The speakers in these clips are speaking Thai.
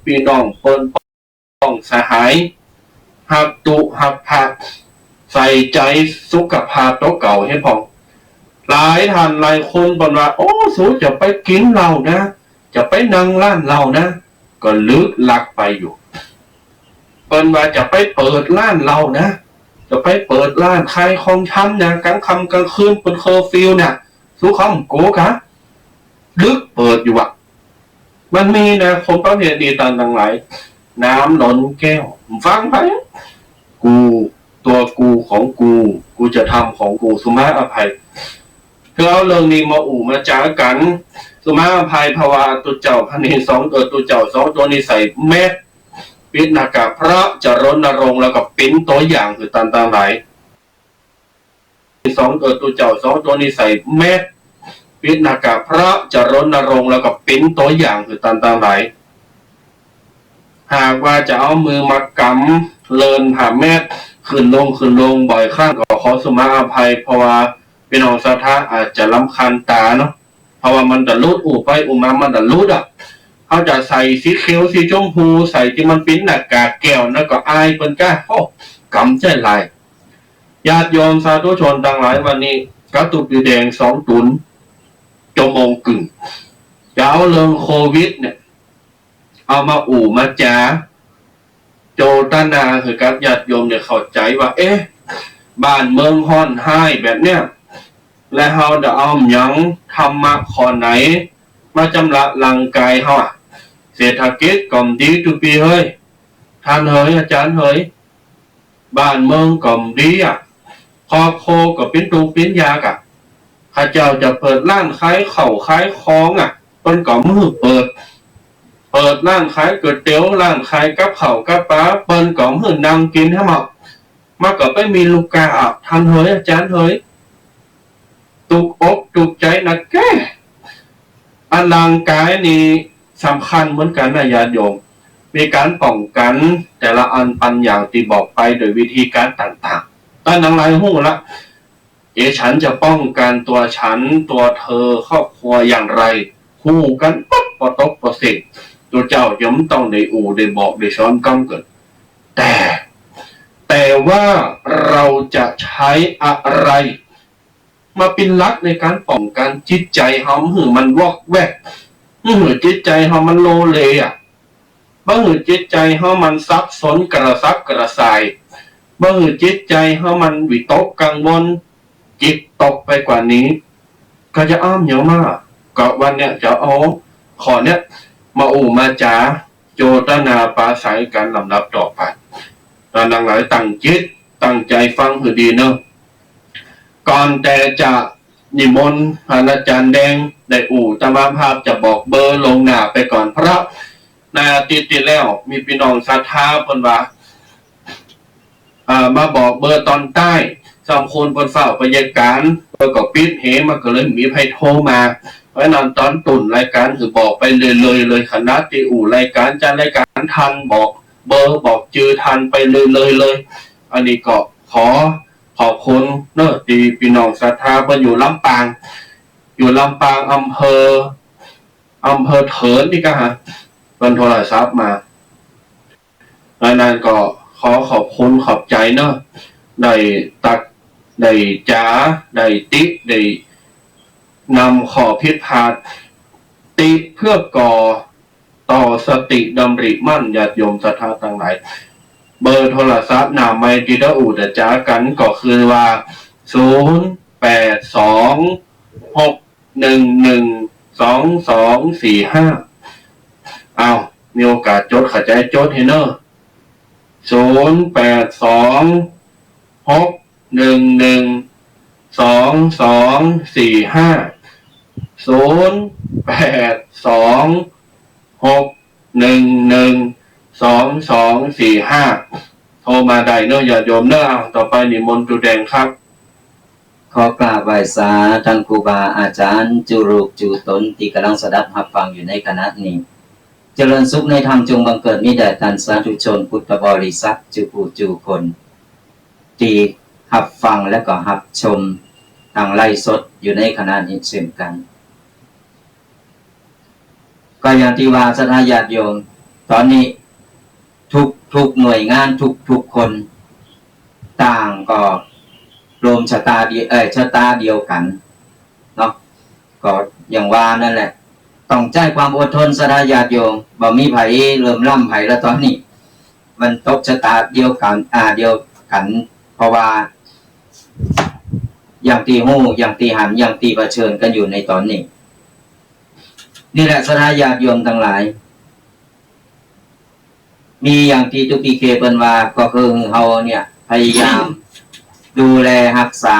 พี่น้องเปิ้นป้องสหายหักตุหักผักใส่ใจสุขภาพตัวเก่าให้พอหลายท่านหลายคนบอกว่าโอ้สูจะไปกินเหล้านะจะไปนั่งร้านเหล้านะก็ลึกลักไปอยู่เปิ้นว่าจะไปเปิดร้านเหล้านะจะไปเปิดร้านขายของชำนะกลางค่ำกลางคืนเป็นเคอร์ฟิวเนี่ยสู้คำโกกะลึกเปิดอยู่อ่ะมันมีนะคนประเภทดีต่างหลายน้ำล้นแก้วฟังไปกูตัวกูของกูจะทำของกูสุมาอภัยเพื่อเอาเรื่องนี้มามาจ้ากันสุมาอภัยภาวะตัวเจ้าพันนี้สองตัวเจ้าสองตัวนี้ใส่แมสปิดหน้ากากพระจะรณรงค์แล้วก็ปิ้นตัวอย่างคือต่างๆหลายสองตัวเจ้าสองตัวนี้ใส่แมสปิดหน้ากากพระจะรณรงค์แล้วก็ปิ้นตัวอย่างคือต่างๆหลายหากว่าจะเอามือมากำเลินหาแมสขึ้นลงบ่อยครั้งก็ขอสุมาอภัยเพราะว่าพี่น้องสาธาอาจจะรำคาญตาเนาะเพราะว่ามันจะรูดไปมามันจะรูดอ่ะเขาจะใส่สีเขียวสีชมพูใส่ที่มันปิ้นหน้ากากแก้วแล้วก็อายเป็นก้าโอ้กำใจลายญาติโยมสาธุชนต่างหลายวันนี้กระตุกปีแดง2 ตุนจมงกึ่งจะเอาเรื่องโควิดเนี่ยเอามามาจ้าโจตนาคือกับญาติโยมเนี่ยเข้าใจว่าบ้านเมืองฮ้อนไห้แบบเนี้ยและเฮาจะเอาหยังธรรมะข้อไหนมาจำละร่างกายเฮาเศรษฐกิจก็ดีทุกปีเฮ้ยท่านเฮ้ยอาจารย์เฮ้ยบ้านเมืองก็ดีครอบครัวก็เป็นตูเป็นยากข้าเจ้าจะเปิดร้านขายข้าวขายของเปิ้นก็มือเปิดร้านขายก๋วยเตี๋ยวร้านขายกับข้าวกับปลาเปิ้นก็มือนั่งกินให้หมดมาก็ไปมีลูกค้าท่านเฮ้ยอาจารย์เฮ้ยตุกอกตุกใจนะแกร่างกายนี่สำคัญเหมือนกันนะญาติโยมมีการป้องกันแต่ละอันปันอย่างที่บอกไปโดยวิธีการต่างๆตอนนั้นหลายหูละฉันจะป้องกันตัวฉันตัวเธอครอบครัวอย่างไรคู่กันปั๊บปตกประสิทธิ์ตัวเจ้าย่อมต้องได้ได้บอกได้สอนกำเกิดแต่ว่าเราจะใช้อะไรมาเป็นหลักในการป้องกันจิตใจเฮาหือมันวอกแวกหือจิตใจเฮามันโลเลบ่หือจิตใจเฮามันซับซ้อนกระซับกระส่ายบ่หือจิตใจเฮามันวิตกกังวลจิตตกไปกว่านี้ก็จะอ้อมเยอะมากก็วันเนี้ยจะเอาขอเนี้ยมามาจ๋าโจตนาปราศัยกันลำดับต่อไปตอนนั้นหลายตั้งจิตตั้งใจฟังให้ดีเนอะก่อนแต่จะนิมนต์อาจารย์แดงได้ตามภาพจะบอกเบอร์ลงหน้าไปก่อนเพราะในอาทิตย์ที่แล้วมีพี่น้องศรัทธาเพิ่นว่ามาบอกเบอร์ตอนใต้สองคนบนเฝ้าพยาการเบอร์ก็ปิดมันก็เลยมีใครโทรมาเพราะนั้นตอนตุ่นรายการคือบอกไปเลยคณะที่รายการจะรายการทันบอกเบอร์บอกจือทันไปเลยอันนี้ก็ขอบคุณเนอะที่พี่น้องศรัทธาเพิ่นอยู่ลำปางอำเภอเถินนี่ก็เพิ่นโทรศัพท์มาดังนั้นก็ขอบคุณขอบใจเนอะได้ตักได้จ๋าได้ติได้นำข้อผิดพลาดติเพื่อก่อต่อสติดำริมั่นญาติโยมศรัทธาทั้งหลายเบอร์โทรศัพท์หน้าไมค์ที่ได้จ๋ากันก็คือว่า0826112245มีโอกาสจดเข้าใจจดให้เนอะ0826112245โทรมาได้เนอะอย่าโยมเนอะต่อไปนิมนต์จุแดงครับขอกราบไหว้สาท่านครูบาอาจารย์จุรุกจุตนที่กำลังสดับรับฟังอยู่ในคณะนี้เจริญสุขในธรรมจงบังเกิดมิได้ท่านสาธุชนพุทธบริษัทจุผู้จุคนที่รับฟังและก็รับชมทางไลฟ์สดอยู่ในคณะนี้เช่นกันก็อย่างที่ว่าศรัทธาญาติโยม ตอนนี้ทุกหน่วยงานทุกคนต่างก็รวมชะตาเดียวกันเนาะก็อย่างว่านั่นแหละต้องใจความอดทนศรัทธาญาติโยมบ่มีไผเริ่มล่ำไผแล้วตอนนี้มันตกชะตาเดียวกันเพราะว่าอย่างตีหู้อย่างตีหันอย่างตีเผชิญกันอยู่ในตอนนี้นี่แหละศรัทธาญาติโยมทั้งหลายมีอย่างที่ตุกีเคเปิ้นว่าก็คือเฮาเนี่ยพยายามดูแลรักษา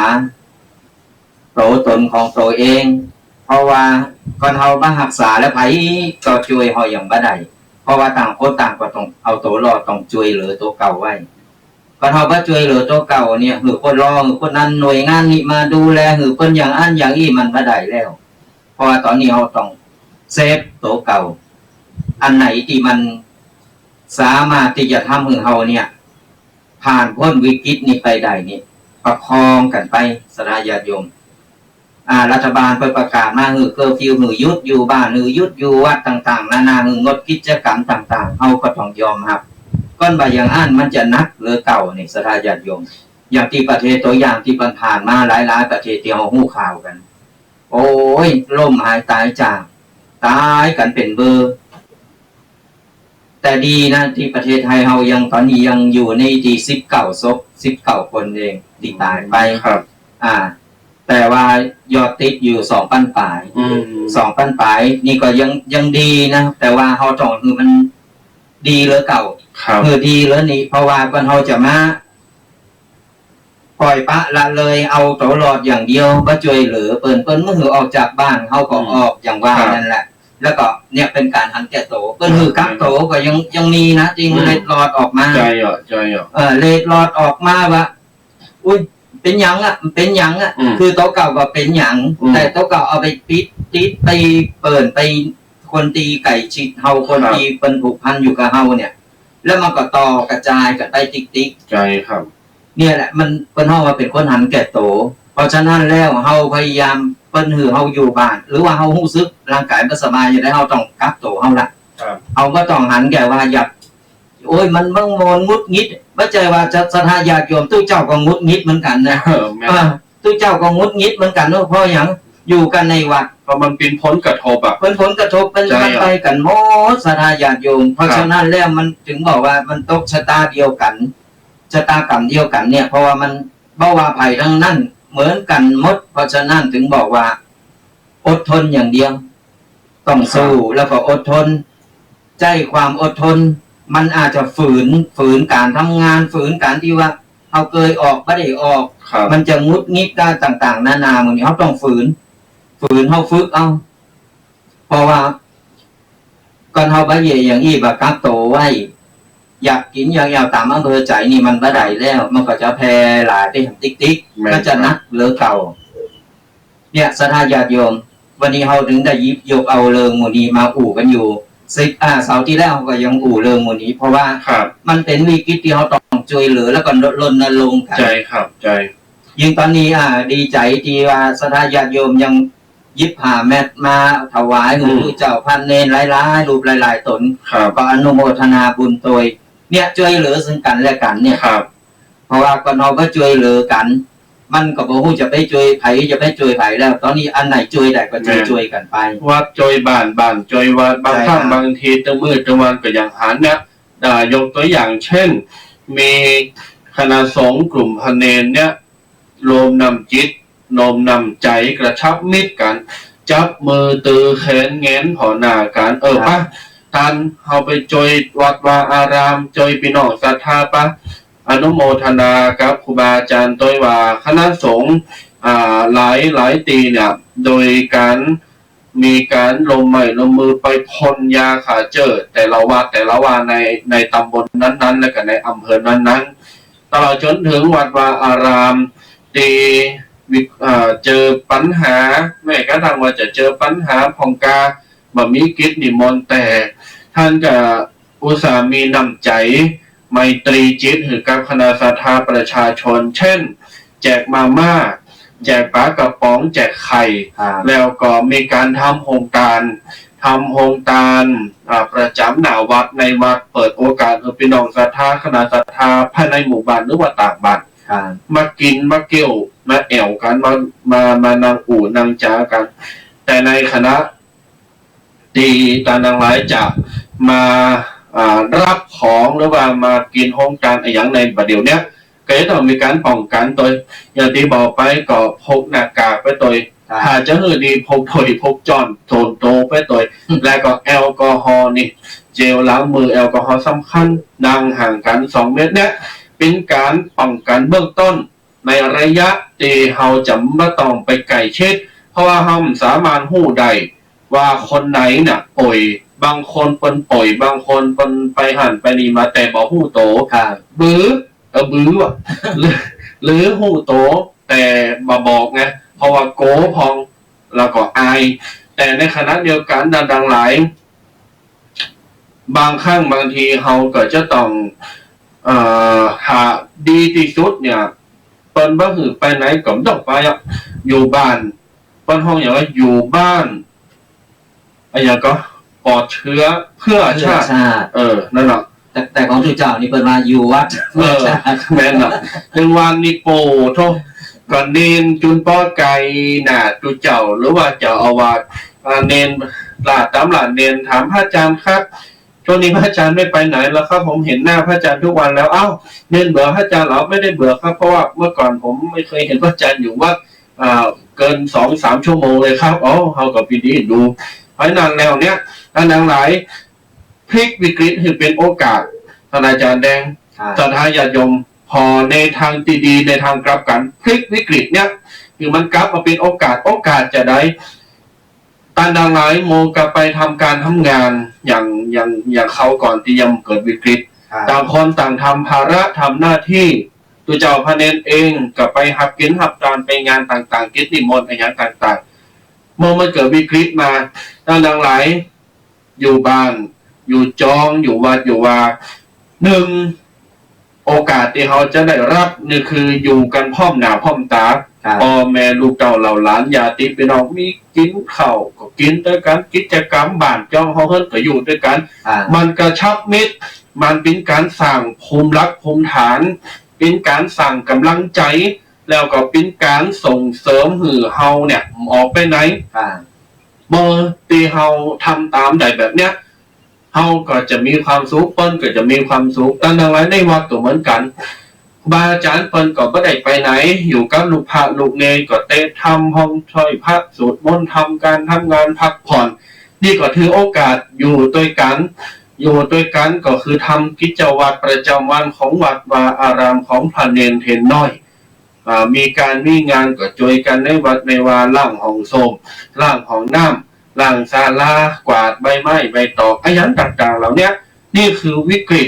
ตัวตนของตัวเองเพราะว่าก่อนเฮามารักษาแล้วไผก็ช่วยเฮาอย่างบ่ได้เพราะว่าต่างคนต่างก็ต้องเอาตัวรอดต้องช่วยเหลือตัวเก่าไว้ก่อนเฮาบ่ช่วยเหลือตัวเก่าเนี่ยหือคนรอหือคนนั้นหน่วยงานนี้มาดูแลหือเพิ่นอย่างอันอย่างอี้มันบ่ได้แล้วเพราะว่าตอนนี้เฮาต้องเซฟตัวเก่าอันไหนที่มันสามารถที่จะทำให้เฮาเนี่ยผ่านพ้นวิกฤตนี้ไปได้นี่ประคองกันไปศรัทธาญาติโยมรัฐบาลประกาศมาหือเคอร์ฟิวหือยุดอยู่บ้านหือยุดอยู่วัดต่างๆนานาหืองดกิจกรรมต่างๆเฮาก็ต้องยอมรับก้อนใบอย่างอันมันจะนักหรือเก่านี่ศรัทธาญาติโยมอย่างที่ประเทศตัวอย่างที่ผ่านมาหลายๆประเทศที่เฮาฮู้ข่าวกันโอ้ยล่มหายตายจากตายกันเป็นเบอร์แต่ดีนะที่ประเทศไทยเรายังตอนนี้ยังอยู่ในที่19 ศพ 19 คนเองที่ตายไปครับแต่ว่ายอดติดอยู่ 2,000 ปลาย2,000 ปลายนี่ก็ยังดีนะแต่ว่าเฮาต้องคือมันดีเหลือเก่าคือดีเหลือนี่เพราะว่าก่อนเฮาจะมาปล่อยปะละเลยเอาตัวรอดอย่างเดียวบ่ช่วยเหลือเปิ้นเมื่อออกจากบ้านเฮาก็ออกอย่างว่านั่นแหละแล้วก็เนี่ยเป็นการหันแก่โตก็คือกักโตก็ยังมีนะจริงเลดลอดออกมาใจอ่ะเลดลอดออกมาว่าอุ้ยเป็นหยังอ่ะเป็นหยังอ่ะคือโตเก่าก็เป็นหยังแต่โตเก่าเอาไปติดไปเปิดไปคนตีไก่ชิดเฮาคนตีเป็นผูกพันอยู่กับเฮาเนี่ยแล้วมันก็ต่อกระจายกันไปติ๊กใจครับเนี่ยแหละมันเฮาว่าเป็นคนหันแก่โตเพราะฉะนั้นแล้วเฮาพยายามเปิ้นหือเฮาอยู่บ้านหรือว่าเฮารู้สึกร่างกายบ่สบายอยู่ได้เฮาต้องกักตัวเฮาละเฮาบ่ต้องหันแก่ว่าอยากโอ้ยมันบ่งนงุดงิดบ่ใจว่าจะศรัทธาญาติโยมตู้เจ้าก็งุดงิดเหมือนกันนะตู้เจ้าก็งุดงิดเหมือนกันเนาะเพราะหยังอยู่กันในวัดเพราะมันเป็นผลกระทบเป็นผลกระทบเป็นไปกันหมดศรัทธาญาติโยมเพราะฉะนั้นแล้วมันถึงบอกว่ามันตกชะตาเดียวกันชะตากรรมเดียวกันเนี่ยเพราะว่ามันบ่ว่าภัยทั้งนั้นเหมือนกันหมดเพราะฉะนั้นถึงบอกว่าอดทนอย่างเดียวต้องสู้แล้วก็อดทนใจความอดทนมันอาจจะฝืนการทำงานฝืนการที่ว่าเอาเคยออกไม่ได้ออกมันจะงุดงิดได้ต่างๆนานาหมดนี้เขาต้องฝืนเขาฝึกเอาเพราะว่าก่อนเขาบะเย่อย่างอี้บะกักโตไว้อยากกินอย่างยาวตามอำเภอใจนี่มันบ่ได้แล้วมันก็จะแพร่หลายไปติ๊กก็จะนักเหลือเก่าเนี่ยศรัทธาญาติโยมวันนี้เราถึงได้ยิบยกเอาเรื่องหมู่นี้มาอู่กันอยู่เสาร์ที่แล้วก็ยังอู่เรื่องหมู่นี้เพราะว่ามันเป็นวิกฤตที่เราต้องช่วยเหลือแล้วก็รณรงค์กันใจครับใจยิ่งตอนนี้ดีใจที่ว่าศรัทธาญาติโยมยังยิบผ้าแมทมาถวายหลวงปู่เจ้าพันเนรหลายๆรูปหลายๆตนก็อนุโมทนาบุญโดยเนี่ยช่วยเหลือซึ่งกันและกันเนี่ยเพราะว่าก่อนเราก็ช่วยเหลือกันมันก็บ่ฮู้จะไปช่วยไผจะไปช่วยไผแล้วตอนนี้อันไหนช่วยได้ก็ช่วยกันไปวัดช่วยบ้านช่วยวัดบางครั้งบางทีตะมืดตะวันก็อย่างหันเนี่ยยกตัวอย่างเช่นมีคณะสงฆ์กลุ่มพเนรเนี่ยรวมนำจิตโน้มนำใจกระชับมิตรกันจับมือตือแขนแงนผอหน้ากันป่ะท่านเอาไปจอยวัดวาอารามจอยพี่น้องศรัทธาป่ะอนุโมทนากับครูบาอาจารย์ต้อยว่าคณะสงฆ์หลายตีเนี่ยโดยการมีการลงไม้ลงมือไปพ่นยาขาเจอแต่ละว่าในตำบลนั้นๆและก็ในอำเภอนั้นๆตลอดจนถึงวัดวาอารามตีเจอปัญหาแม้กระทั่งว่าจะเจอปัญหาของกาบ่มีกิจนิมนต์แต่ท่านก็อุตส่าห์มีน้ำใจไมตรีจิตหรือกับคณะศรัทธาประชาชนเช่นแจกมาม่าแจกปลากระป๋องแจกไข่แล้วก็มีการทำโครงการท ทำโฮงทานประจำหน้าวัดในวัดเปิดโอกาสให้พี่น้องศรัทธาคณะศรัทธาภายในหมู่บ้านหรือว่าต่างบ้าน ครับ มากินมาเกี่ยวมาแอวกันมานางอู่นางจ้ากัน แต่ในคณะตีตานางหลายจะมารับของหรือว่ามากินโฮงทานอะไรอย่างในประเดี๋ยวเนี้ยก็จะต้องมีการป้องกันตัวอย่างที่บอกไปก็พกหน้ากากไปตัวถ้าจะเฮือดีพกถอยพกจอนโถนโตไปตัวแล้วก็แอลกอฮอล์นี่เจลล้างมือแอลกอฮอล์สำคัญนั่งห่างกัน2 เมตรเนี่ยเป็นการป้องกันเบื้องต้นในระยะที่เราจะไม่ต้องไปไก่เช็ดเพราะว่าเราสามารถหู้ได้ว่าคนไหนเนี่ยป่วยบางคนเป็นป่วยบางคนเป็นไปหันไปนี่มาแต่บ่หู้โต ครับ บื้อว่ะ หรือหูโตแต่มาบอกไงเพราะว่าโกพองแล้วก็อายแต่ในขณะเดียวกันดังหลายบางครั้งบางทีเขาก็จะต้องหาดีที่สุดเนี่ยเปิ้นบ่คือไปไหนก็ไม่ต้องไปอยู่บ้านเปิ้นห้องอย่างว่าอยู่บ้านอะไรอย่างก็ปลอดเชื้อเพื่อชาตินั่นแหละแต่ของทุเจ้านี่เปิดมาอยู่วัด แม่นอ่ะในวันนี้โปโทก่อนเนนจุนป้อไก่น่ะตุเจ้าหรือว่าเจ้าอาวาสเนนหลาตามหลานเนนถามพระอาจารย์ครับช่วงนี้พระอาจารย์ไม่ไปไหนแล้วครับผมเห็นหน้าพระอาจารย์ทุกวันแล้วเอ้าเนนเบื่อพระอาจารย์เหรอไม่ได้เบื่อครับเพราะว่าเมื่อก่อนผมไม่เคยเห็นพระอาจารย์อยู่ว่าเกิน 2-3 ชั่วโมงเลยครับเขากับปีนี้ดูเพราะนั้นแล้วเนี้ยท่านทั้งหลายพลิกวิกฤตให้เป็นโอกาสท่านอาจารย์แดงศรัทธาญาติโยมพอในทางที่ดีในทางกลับกันพลิกวิกฤตเนี้ยคือมันกลับมาเป็นโอกาสจะได้ตานดังหลายโมกลับไปทำการทำงานอย่างเขาก่อนที่ยังเกิดวิกฤตต่างคนต่างทำภาระทำหน้าที่ตัวเจ้าพระเนนเองกับไปหับกินหับตานไปงานต่างๆกิจนิมนต์อะไรอย่างต่างๆเมื่อมันเกิดวิกฤตมาตานดังหลายอยู่บ้านอยู่จองอยู่วัดอยู่ว่า1โอกาสที่เขาจะได้รับนี่คืออยู่กันพร้อมหน้าพร้อมตาพ่อแม่ลูกเต่าเหล่าหลานญาติพี่น้องมีกินข้าวก็กินด้วยกันกิจกรรมบ้านจ้องเขาเฮิรนก็อยู่ด้วยกันมันกระชับมิตรมันเป็นการสร้างภูมิรักภูมิฐานเป็นการสร้างกำลังใจแล้วก็เป็นการส่งเสริมหือเฮาเนี่ยออกไปไหนเมื่อที่เฮาทำตามได้แบบเนี้ยเฮาก็จะมีความสุขเปิ้นก็จะมีความสุขแต่ทั้งหลายในวัดก็เหมือนกันบาอาจารย์เปิ้นก็ไม่ได้ไปไหนอยู่กับลูกพระลูกเนรก็เตะทำห้องช่วยพระสวดมนต์ทำการทำงานพักผ่อนนี่ก็ถือโอกาสอยู่ด้วยกันก็คือทำกิจวัตรประจำวันของวัดวาอารามของพระเนรเทนน้อยมีการมีงานก็ช่วยกันในวัดในวาล่างของโสมล่างของน้ำล่างศาลากวาดใบไม้ใบตอกอายันต่างๆเหล่านี้นี่คือวิกฤต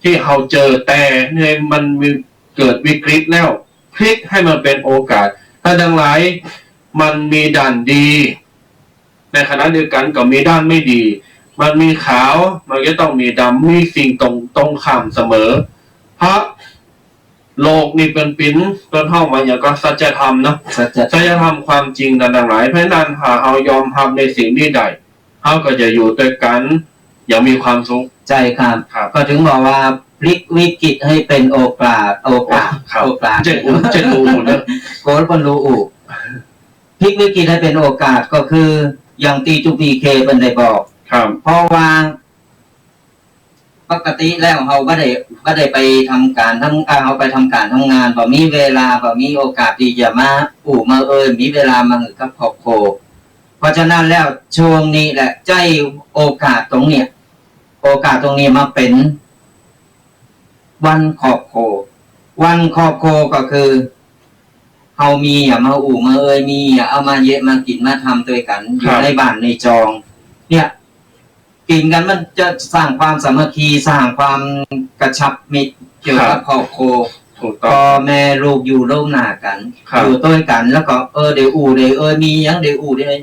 ที่เราเจอแต่ในมันมีเกิดวิกฤตแล้วพลิกให้มันเป็นโอกาสถ้าดังหลายมันมีด้านดีในขณะเดียวกันก็มีด้านไม่ดีมันมีขาวมันก็ต้องมีดำมีสิ่งตรงข้ามเสมอเพราะโลกนี่เป็นปิ้นต้นห้องมันอย่างก็สัจธรรมเนาะสัจธรรมความจริงต่างๆหลายเพราะนั้นหาเรายอมทำในสิ่งที่ใดเราก็จะอยู่ด้วยกันอย่างมีความสุขใจครับก็ถึงบอกว่าพลิกวิกฤตให้เป็นโอกาสเจ็ดอูเนอะโกลบอลลูอูพลิกวิกฤตให้เป็นโอกาสก็คืออย่างตีจูปีเคเป็นได้บอกเพราะว่าปกติแล้วเขาไม่ได้ไปทำการเขาไปทำการทำงานบ่มีเวลาบ่มีโอกาสที่จะมามามีเวลามาหือกับครอบครัวเพราะฉะนั้นแล้วช่วงนี้แหละใจโอกาสตรงเนี้ยโอกาสตรงนี้มาเป็นวันครอบครัววันครอบครัวก็คือเขามีมามามีเอามาเยอะมากินมาทำด้วยกันอยู่ในบ้านในจองเนี่ยกินกันมันจะสร้างความสามัคคีสร้างความกระชับมิตรเกี่ยวกับครอบครัวพ่อแม่ลูกอยู่ร่วมหน้ากันอยู่ด้วยกันแล้วก็เดี๋ยวมียังเดี๋ยวได้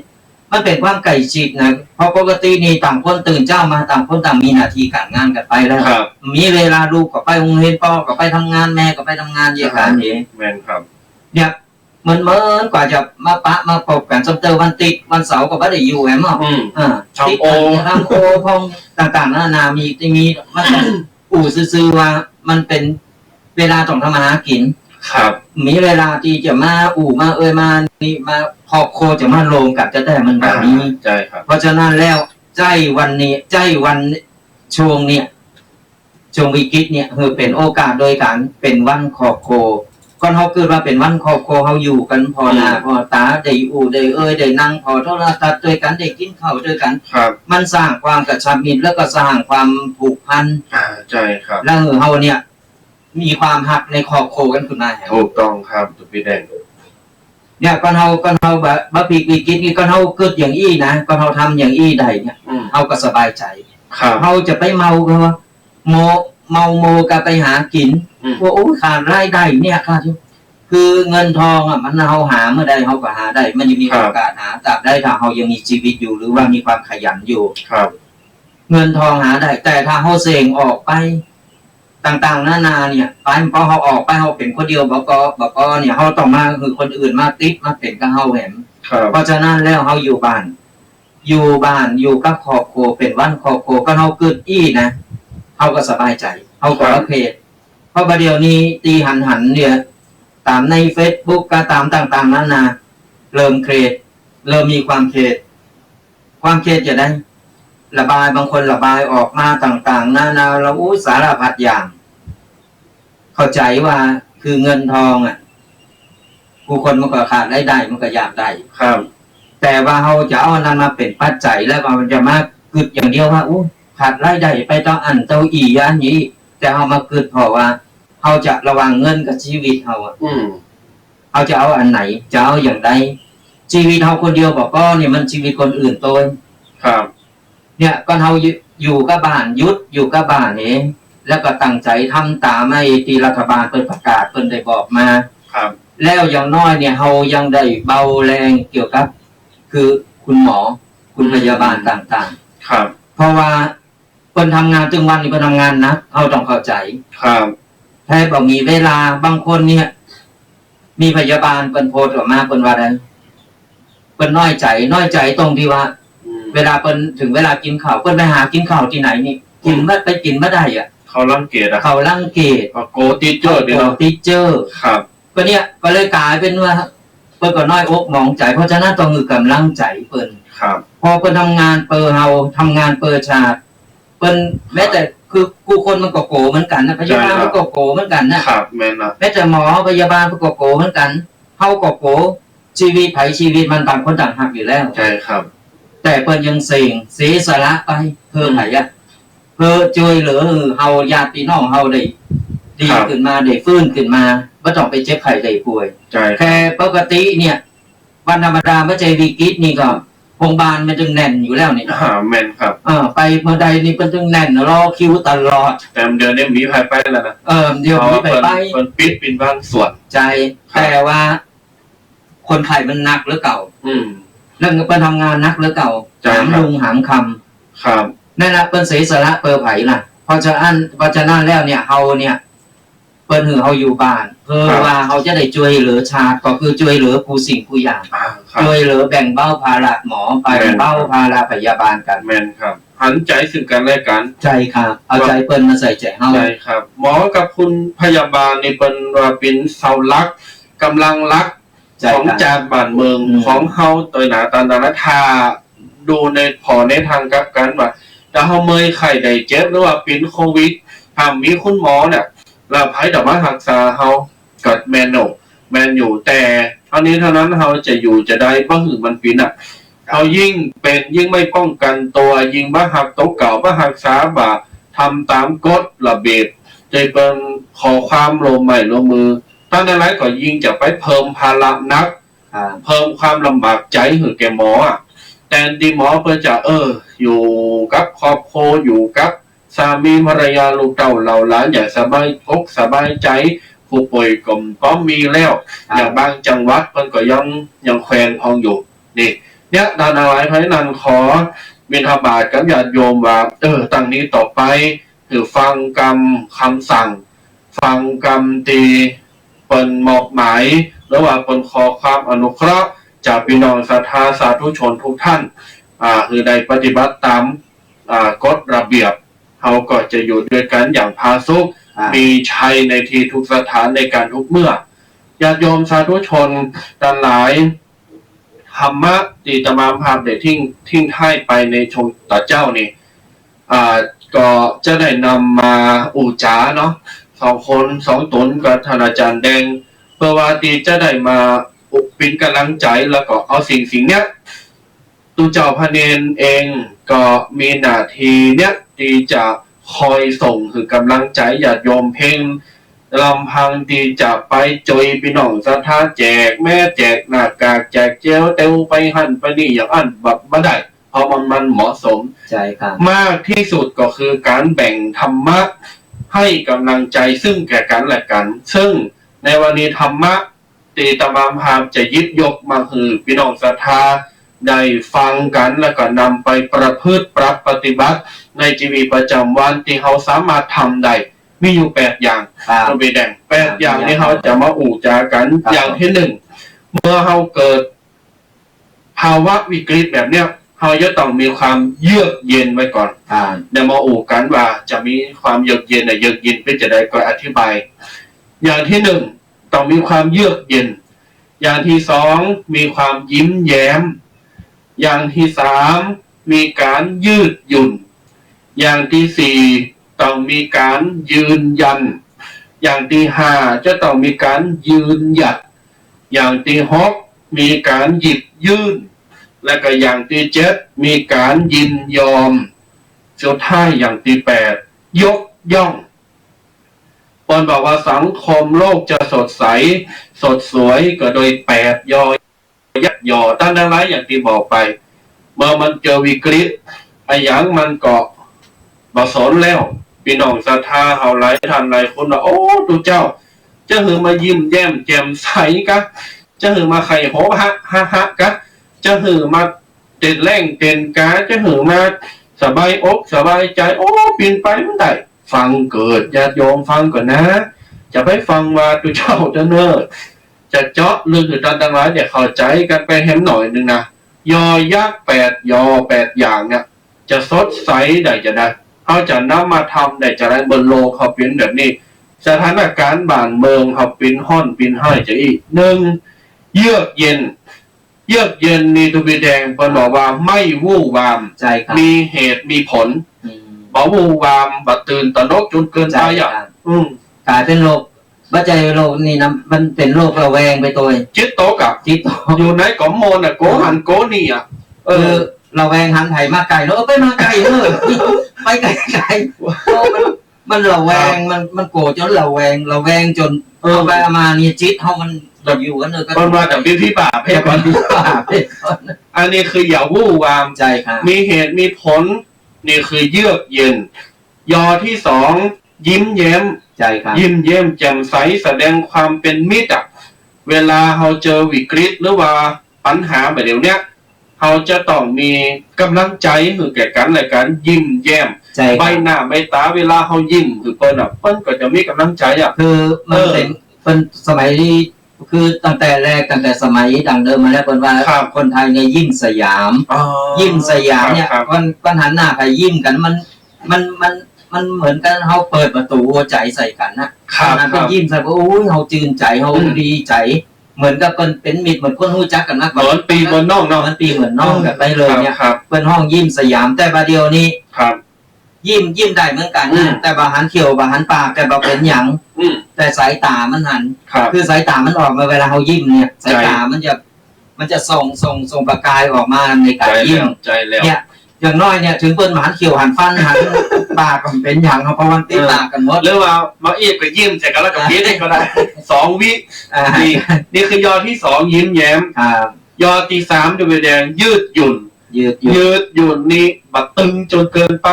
มันเป็นความใกล้ชิดนะเพราะปกตินี่ต่างคนตื่นเจ้ามาต่างคนต่างมีหน้าที่การงานกันไปแล้วมีเวลาลูกก็ไปโรงเรียนพ่อก็ไปทำงานแม่ก็ไปทำงานเยอะกันเองแม่นครับเนี่ย เหมือนกว่าจะมาปะมาพบกันจนเจอวันติดวันเสาร์ก็ไม่ได้อยู่แหมติดทำโอพองต่างๆนานามีมันอู่ซื่อว่ามันเป็นเวลาต้องทำมาหากินครับมีเวลาที่จะมาอู่มามานี่มาครอบครัวจะมาลงกับจะแต่มันแบบนี้ใช่ครับเพราะฉะนั้นแล้วใจวันนี้ใจวันช่วงเนี่ยช่วงวิกฤตเนี่ยคือเป็นโอกาสโดยการเป็นวันครอบครัวก่อนเขาเกิดว่าเป็นวันครอบครัวเขาอยู่กันพอหน้าพอตาได้อู่ได้ได้นั่งพอโทรศัพท์ด้วยกันได้กินข้าวด้วยกันครับมันสร้างความกระชับมิตรแล้วก็สร้างความผูกพันใช่ครับแล้วเขาเนี่ยมีความหักในครอบครัวกันขึ้นมาถูกต้องครับตุพี่แดงเนี่ยก่อนเขาแบบปีกวิกฤตนี่ก่อนเขาเกิดอย่างอี้นะก่อนเขาทำอย่างอี้ได้เนี่ยเขาก็สบายใจเขาจะไปเมาก็ว่าโมก็ไปหากินว่าโอ้ขาดรายได้เนี่ยค่ะคือเงินทองอ่ะมันเราหาเมื่อใดเขาก็หาได้มันยังมีโอกาสหาตราบใดถ้าเขายังมีชีวิตอยู่หรือว่ามีความขยันอยู่ครับเงินทองหาได้แต่ถ้าเขาเสี่ยงออกไปต่างๆนานาเนี่ยไปพอเขาออกไปเขาเป็นคนเดียวบอกเนี่ยเขาต้องมาคือคนอื่นมาติดมาเป็นกับเขาแหมเพราะฉะนั้นแล้วเขาอยู่บ้านอยู่กับครอบครัวเป็นวันครอบครัวก็เขาเกิดอี้นะเขาก็สบายใจเขาก็รับเพจเพราะประเดี๋ยวนี้ตีหันเนี่ยตามใน Facebook ก็ตามต่างๆนานาเริ่มเครียดเริ่มมีความเครียดจะได้ระบายบางคนระบายออกมาต่างๆนานาเราสารพัดอย่างเข้าใจว่าคือเงินทองอ่ะผู้คนมันก็ขาดได้มันก็อยากได้ครับแต่ว่าเขาจะเอานั้นมาเป็นปัจจัยแล้วมันจะมากึดอย่างเดียวว่าขาดรายได้ไปต้องอันเจ้าอีอันนี้แต่เขามากึดเพราะว่าเขาจะระวังเงินกับชีวิตเขาเขาจะเอาอันไหนจะเอาอย่างใดชีวิตเขาคนเดียวบอกก็เนี่ยมันชีวิตคนอื่นตัวครับเนี่ยก็เขาอยู่กับบ้านยุดอยู่กับบ้านเองแล้วก็ตั้งใจทำตามไอ้ที่รัฐบาลเปิดประกาศเปิดได้บอกมาครับแล้วอย่างน้อยเนี่ยเขายังได้เบาแรงเกี่ยวกับคือคุณหมอคุณพยาบาลต่างๆครับเพราะว่าคนทำงานจึงวันนี้คนทำงานนะเขาต้องเข้าใจครับแท้บอกมีเวลาบางคนเนี่ยมีพยาบาลเป็นโพสต์ออกมาเป็นว่าอะไรเป็นน้อยใจตรงที่ว่าเวลาเป็นถึงเวลากินข้าวเป็นไปหากินข้าวที่ไหนนี่กินไม่ไปกินไม่ได้อ่ะเขารังเกียจโกติเจอร์ครับก็เนี่ยก็เลยกลายเป็นว่าเปิ้นก็น้อยอกมองใจเพราะฉะนั้นต้องมือกำลังใจเปิ้นครับพอเปิ้นทำงานเปิ้นเฮาทำงานเปิ้นชาติเปิ้นแม้แต่คือผู้คนมันก็โกเหมือนกันนะพยาบาลมันก็โกเหมือนกันนะครับแม่นนะแม้แต่หมอพยาบาลก็โกเหมือนกันเฮาก็โกชีวิตมันต่างคนต่างหักอยู่แล้วใช่ครับแต่เปิ้นยังเสียสละไปเพื่อไผอ่ะเพื่อช่วยเหลือเฮาญาติพี่น้องเฮาได้ดีขึ้นมาได้ฟื้นขึ้นมาไม่ต้องไปเจ็บไข้ได้ป่วยแค่ปกติเนี่ยวันธรรมดาไม่ใจวิกฤตนี่ก็โรงพยาบาลมันจึงแน่นอยู่แล้วนี่แม่นครับไปเมื่อใดนี่มันจึงแน่นรอคิวตลอดแต่เดี๋ยวนี้มีใครไปแล้วนะเดี๋ยวมีไปมันปิดเป็นบางส่วนใจแต่ว่าคนไข้มันหนักหรือเก่าเรื่องไปทำงานนักหรือเก่าหามลุงหามคำครับนั่นแหละเป็นเสียสละเปิดไผ่ล่ะเพราะฉะนั้นแล้วเนี่ยเฮาเนี่ยเปิ้นหือเฮาอยู่บ้านเพื่อว่าเฮาจะได้ช่วยเหลือชาติก็คือช่วยเหลือผู้สิ่งผู้อย่างช่วยเหลือแบ่งเบาภาระหมอไปแบ่งเบาภาระพยาบาลกันแม่นครับหันใจซึ่งกันและกันใช่ครับเอาใจเปิ้นมาใส่ใจเฮาใช่ครับหมอกับคุณพยาบาลนี่เปิ้นว่าเป็นเสาหลักกำลังหลักของชาติบ้านเมืองของเฮาโดยหน้าตาทาดูในทางกลับกันว่าถ้าเฮาเมื่อยไข้ได้เจ็บหรือว่าเป็นโควิดถ้ามีคุณหมอเนี่ยเราไพ่ดอกไม้หักษาเฮากัดแมนอยู่แต่เท่านี้เท่านั้นเฮาจะอยู่จะได้บ้าหือมันปีน่ะเฮายิ่งเป็นยิ่งไม่ป้องกันตัวยิ่งบ้าหักโต๊ะเก่าบ้าหักษาบ่าทำตามกฎระเบียบใจเป็นขอความลงใหม่ลงมือตั้งแต่ไรก็ยิ่งจะไปเพิ่มภาระนักเพิ่มความลำบากใจหือแกหมอแต่ที่หมอเพื่อจะอยู่กับครอบครัวอยู่กับสามีภรรยาลูกเต้าเหล่าหลานอย่างสบายอกสบายใจผู้ป่วยก็มีแล้วอย่างบางจังหวัดมันก็ยังแขวนพองอยู่นี่เนี่ยดานาไว้พระนันขอบิณฑบาตกับญาติโยมว่าตั้งนี้ต่อไปคือฟังกรรมคำสั่งฟังกรรมตี เปิ่นมอบหมายหรือว่าเปิ่นขอความอนุเคราะห์จากพี่น้องศรัทธาสาธุชนทุกท่านคือได้ปฏิบัติตามกฎระเบียบเขาก็จะอยู่ด้วยกันอย่างพาสุขมีชัยในที่ทุกสถานในการทุกเมื่อญาติโยมสาธุชนทั้งหลายธรรมะที่จะมาภาพได้ทิ้งท้ายไปในชมต่อเจ้านี่ก็จะได้นำมาอู่จ๋าเนาะ2 ตนกับท่านอาจารย์แดงเพื่อว่าที่จะได้มาอุปปินกำลังใจแล้วก็เอาสิ่งเนี้ยตูเจ้าพระเนนเองก็มีหน้าที่เนี้ยที่จะคอยส่งคือกำลังใจญาติโยมเพ่งลำพังที่จะไปจอยพี่น้องศรัทธาแจกแม่แจกหน้ากากแจกเจลเตวไปหั่นไปนี่อย่างอันแบบไม่ได้เพราะมันเหมาะสมใช่ครับมากที่สุดก็คือการแบ่งธรรมะให้กำลังใจซึ่งแก่กันและกันซึ่งในวันนี้ธรรมะตีตามพามจะยึดยกมาคือพี่น้องศรัทธาได้ฟังกันแล้วก็นำไปประพฤติปฏิบัติในชีวิตประจำวันที่เขาสามารถทำได้มีอยู่8 อย่างเราไปแบ่ง8 อย่างนี้เขาจะมาอู่จากันอย่างที่1เมื่อเขาเกิดภาวะวิกฤตแบบเนี้ยเขาจะต้องมีความเยือกเย็นไว้ก่อนเดี๋ยวมาอู่กันว่าจะมีความเยือกเย็นเยือกเย็นเป็นจะได้ก็อธิบายอย่างที่1ต้องมีความเยือกเย็นอย่างที่2มีความยิ้มแย้มอย่างที่3มีการยืดหยุ่นอย่างที่4ต้องมีการยืนยันอย่างที่5จะต้องมีการยืนหยัดอย่างที่6มีการหยิบยื่นและก็อย่างที่7มีการยินยอมสุดท้ายอย่างที่8ยกย่องปอนบอกว่าสังคมโลกจะสดใสสดสวยก็โดย8 ยอยักยอตั้งแต่ไรอย่างที่บอกไปเมื่อมันเจอวิกฤตไอ้ยังมันก็บสนแล้วพี่น้องศรัทธาเฮาหลายท่านหลายคนว่าโอ้ตูเจ้าจะหือมายิ้มแย้มแจ่มใสกะจะหือมาไข่โหฮะกะจะหือมาเต้นแรงเต้นกาจะหือมาสบายอกสบายใจโอ้ปีนไปมันได้ฟังเกิดญาติโยมฟังก่อนนะจะไปฟังว่าตูเจ้าจะเนิร์จะเจาะเรื่องคือตอนต่างๆเนี่ยเข้าใจกันไปแฮมหน่อยนึงนะยอยักษ์8 ยอ8 อย่างเนี่ยจะสดใสได้จะได้เขาจะนำมาทำได้จะได้บนโลกเขาเป็นแบบนี้สถานการณ์บ้านเมืองเขาเป็นห้อนเป็นให้จะอีก1เยือกเย็นนี่ตุบีแดงเพิ่นบอกว่าไม่วู่วามมีเหตุมีผลบ่วู่วามบ่ตื่นตระหนกจนเกินไปอ่ะกลายเป็นโรคบ่ใจโรคนี่นะมันเป็นโรคระแวงไปตัวจิตโตกับจิตอยู่ในกอมนน่ะโกหันโกนี่อ่ะระแวงหันไถมาไกลเนาะไปมาไกลเด้อไปไกลมันระแวงมันโกรธจนระแวงจนไปมานี่จิตเฮามันอยู่กันก็มาจากพี่ป่าเพศก่อนอันนี้คืออย่าวู่วามใจครับมีเหตุมีผลนี่คือเยือกเย็นยอที่2ยิ้มแย้มใจครับยิ้มแย้มแจ่มใสแสดงความเป็นมิตรเวลาเราเจอวิกฤตหรือว่าปัญหาแบบเดี๋ยวนี้เราจะต้องมีกำลังใจคือแก่กันและกันยิ้มแย้มใบหน้าใบตาเวลาเรายิ้มคือเปิ้นก็จะมีกำลังใจคือมันเป็นสมัยคือตั้งแต่สมัยดังเดิมมาแล้วคนว่าคนไทยเนี่ยยิ้มสยามเนี่ยปัญหาหน้าใครยิ้มกันมันเหมือนกันเขาเปิดประตูหัวใจใส่กันนะเป็นยิ้มใส่ว่าโอ้ยเขาจืนใจเขาดีใจเหมือนกับเป็นมิตรเหมือนคนรู้จักกันนะเหมือนปีเหมือนน้องมันปีเหมือนน้องแบบไปเลยเนี่ยเป็นห้องยิ้มสยามแต่บาเดียวนี้ยิ้มได้เหมือนกันนะแต่บาหันเขียวบาหันปากแต่บาเป็นหยังแต่สายตามันหันคือสายตามันออกมาเวลาเขายิ้มเนี่ยสายตามันจะส่งประกายออกมาในการยิ้มเนี่ยอย่างน้อยเนี่ยถึงเปิ้นหันเขียวหันฟันหันปากก็เป็นหยังเพราะมันติดปากกันหมดหรือว่ามาอีกก็ยิ้มเสร็จกันแล้วก็ยิ้มได้ก็ได้2 วินี่คือยอที่2ยิ้มแย้มยอที่3ดูแดงยืดหยุ่นนี่บัดตึงจนเกินไป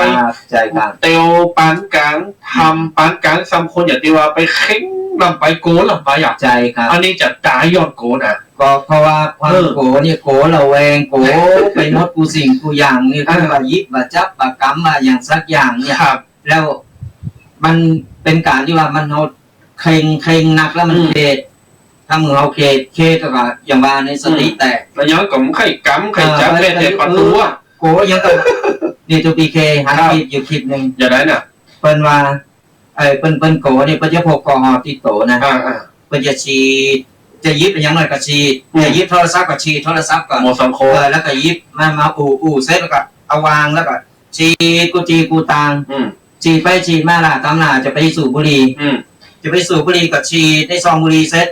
ใช่ครับเตวปานกลางทำปานกลางซ้ำคนอย่างที่ว่าไปเข่งลำไปโกลำไปใช่ครับอันนี้จะตายยอดโกนะก็เพราะว่าความโกเนี่ยโกระแวงโกไปนดกูสิ่งกูอย่างนี่คือว่ายิบว่าจับว่ากรรมว่าอย่างสักอย่างเนี่ยแล้วมันเป็นการที่ว่ามัน เคร่งหนักแล้วมันเคดถ้ามือเอาเคก็ว่าอย่างว่าในสติแตก แล้วยังกับไข่กั๊มไข่จับเล่นในประตูอ่ะ โกยังกับนี่ตัวพีเคหันคลิปอยู่คลิปหนึ่ง อย่างไรเนี่ย เปิ้นว่าเปิ้นโกนี่เปิ้นจะพกกอฮอติดโตนะเปิ้นจะฉีดจะยิบอย่างน้อยก็ฉีดจะยิบโทรศัพท์ก็ฉีดโทรศัพท์ก่อน โมซังโค แล้วก็ยิบมาอู่เสร็จแล้วก็เอาวางแล้วก็ฉีดกูตางฉีดไปฉีดมาล่ะตามล่ะจะไปสูบบุหรี่จะไปสูบบุหรี่ก็ฉีดในซองบุหรี่เสร็จ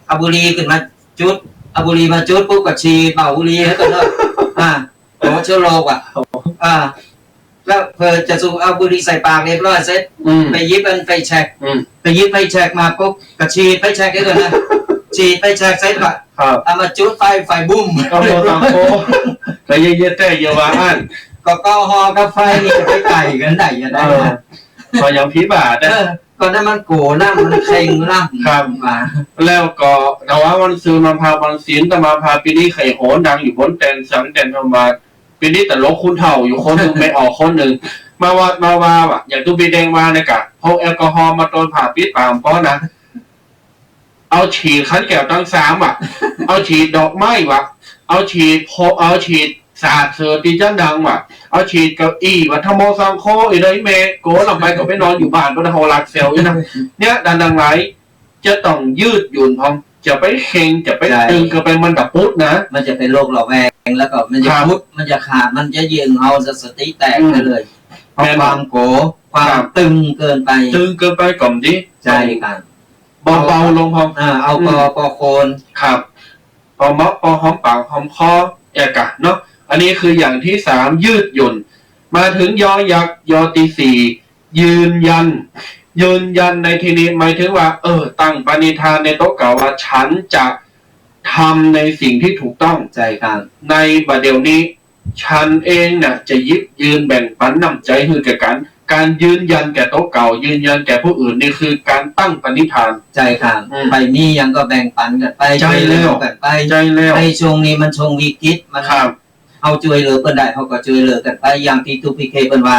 เอาบุหรี่ขึ้นมาจุดเอาบุหรี่มาจุดปุ๊บก็ฉีดเป่าบุหรี่ให้กันเลยโอ้เชื้อโรคแล้วเพื่อจะสูบเอาบุหรี่ใส่ปากเรียบร้อยเสร็จไปยิบไฟแช็กไปยิบไฟแช็กมาปุ๊บก็ฉีดไฟแช็กให้กันนะฉีดไฟแช็กเสร็จก็เอามาจุดไฟบุ้ม ก็โมซังโคแต่เยอะๆแต่เยอะว่าอัน ก็ฮอกับไฟนี่จะไปไก่กันได้ยังไง พอยังพิบาทนะ ก็นั้นมันโกน้ำมันเคร่งน้ำ ครับ มา แล้วก็แต่ว่าวันซื้อมาพาวันศิลแต่มาพาปีนี้ไข่โหนดังอยู่บนแตนสังแตนธรรมาปีนี้แต่ลกคุณเท่าอยู่คนหนึ่งไม่ออกคนหนึ่งมาว่าว่ะอย่างตู้บีแดงมาเนี่ยกะพกแอลกอฮอล์มาโดนผ่าปิดปามป้อนะเอาฉีดคันแก้วตั้ง3อ่ะเอาฉีดดอกไม้ว่ะเอาฉีดสาดเสือตีจันดังว่ะเอาฉีดเก้าอี้วัฒโมซังโคอีเลยเมโกลงไปก็ไปนอนอยู่บ้านบนหอหลักเซลล์นะเนี่ยดังไรจะต้องยืดหยุ่นพองจะไปเข่งจะไปตึงก็ไปมันกับปุ๊บนะ มันจะเป็นโรคระแวงแล้วก็มันจะพุดมันจะขาดมันจะยืงเอาสติแตกไปเลยเพราะความโกความตึงเกินไปก่อนดิ ใช่ครับเบาๆลงพองเอาปอโคน ครับพอมะพอหอมปากหอมคอแอกะเนาะอันนี้คืออย่างที่3ยืดหยุ่นมาถึงยอยักษ์ยอตี4ยืนยันในที่นี้หมายถึงว่าตั้งปณิธานในโต๊ะเก่าว่าฉันจะทำในสิ่งที่ถูกต้องใจครับในบัดเดี๋ยวนี้ฉันเองน่ะจะยิบยืนแบ่งปันน้ำใจคือแก่กันการยืนยันแก่โต๊ะเก่ายืนยันแก่ผู้อื่นนี่คือการตั้งปณิธานใจครับไปมียังก็แบ่งปันกันไปใจเร็วกันไปใจเร็วในช่วงนี้มันช่วงวิกฤตมันเอาช่วยเหลือเพิ่นได้เขาก็ช่วยเหลือกันไปอย่างที่ทูพีเคเพิ่นว่า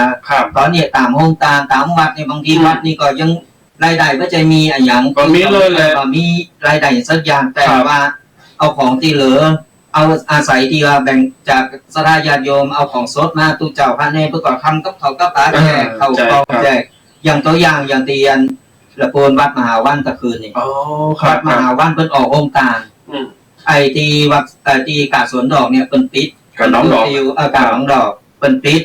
ตอนนี้ตามห้องตามวัดนี่บางทีวัดนี่ก็ยังรายได้ไม่ใจมีอะไรอย่างก็มีเลยแหละก็มีรายได้สักอย่างแต่ว่าเอาของที่เหลือเอาอาศัยที่ว่าแบ่งจากศรัทธาญาติโยมเอาของสดมาตู้เจ้าพระเนรเพื่อก่อทำกับเขากับปลาแจกเขาก็แจกอย่างตัวอย่างอย่างเตียนละโพนวัดมหาวันตะคืนนี่วัดมหาวันเพิ่นออกองค์การไอตีวัดตีกาสวนดอกเนี่ยเพิ่นปิดกาน้องดอกกาน้องดอกเปิ้นปิด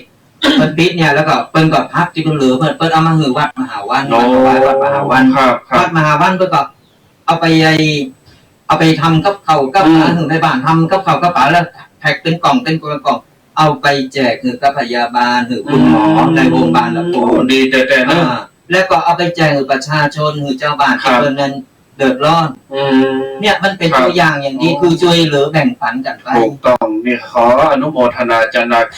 เนี่ยแล้วก็เปิ้นก็พักที่เพิ่นเหลือเปิ้นเอามาหือวัดมหาวันวัดมหาวันวัดมหาวันเพิ่นก็เอาไปทำกับข้าวกับปลาหือในบ้านทำกับข้าวกับปลาแล้วแพ็คเป็นกล่องเอาไปแจกหือกับพยาบาลหือคุณหมอในโรงพยาบาลละโพดีแต่นะแล้วก็เอาไปแจกหือประชาชนหือเจ้าบ้านที่เพิ่นนั้นเดือดร้อนเนี่ยมันเป็นตัวอย่างอย่างนี้คือช่วยเหลือแบ่งปันกันไปถูกต้องนี่ขออนุโมทนาจันทร์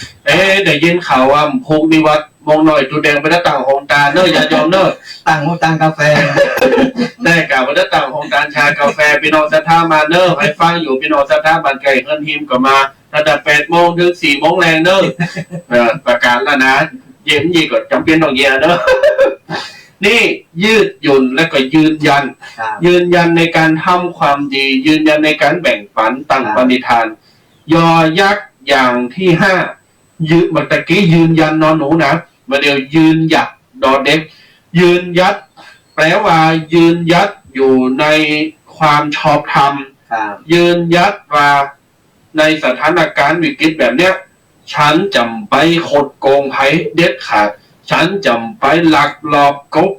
ได้ยินข่าวว่าภูกนิวัดมองหน่อยตูแดงไปต่างโฮงตาเนอะอย่ายอมเนอะต่างกาแฟได้กล่าวว่าต่างโฮงตาชากาแฟพี่น้องสัทธามาเนอะให้ฟังอยู่พี่น้องสัทธาบันไก่เฮิร์นฮิมก็มาตั้งแต่8 โมงถึง4 โมงแรงเนอะประกาศแล้วนะเย็นยี่ก็จำเป็นต้องเย็นเนอะนี่ยืดหยุ่นและก็ยืนยันในการทำความดียืนยันในการแบ่งปันตั้งปณิธานยอยักษ์อย่างที่5ยืนเมื่อกี้ยืนยันนอนหนูนะมาเดี๋ยวยืนหยัดดอเด็กยืนยัดแปลว่ายืนยัดอยู่ในความชอบธรรมยืนยัดว่าในสถานการณ์วิกฤตแบบเนี้ยฉันจำไปคดโกงไผ่เด็ดขาดฉันจำไปหลักหลอกกบ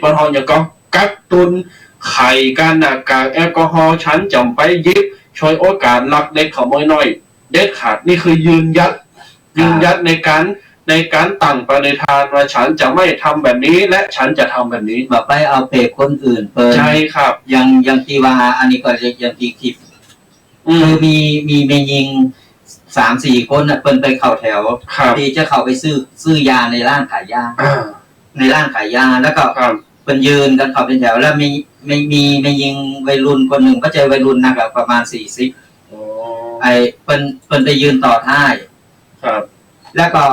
ปนหอย่างก็กักตุนไข่การหน้ากากแอลกอฮอล์ฉันจำไปยิบช่วยโอกาสลักเล็กขโมยน้อยเด็ดขาดนี่คือยืนยัดในการตั้งปณิธานว่าฉันจะไม่ทำแบบนี้และฉันจะทำแบบนี้แบบไปเอาเปรียบคนอื่นใช่ครับยังที่ว่าอันนี้ก็ยังที่คลิปคือมีเมยิง3-4 คนเปิ้นไปเข้าแถวที่จะเข้าไปซื้อยาในร้านขายยาแล้วก็เปิ้นยืนกันเข้าเป็นแถวแล้วไม่ยิงวัยรุ่นคนหนึ่งก็เจอวัยรุ่นนักประมาณ40เปิ้นไปยืนต่อท้ายครับแล้วก็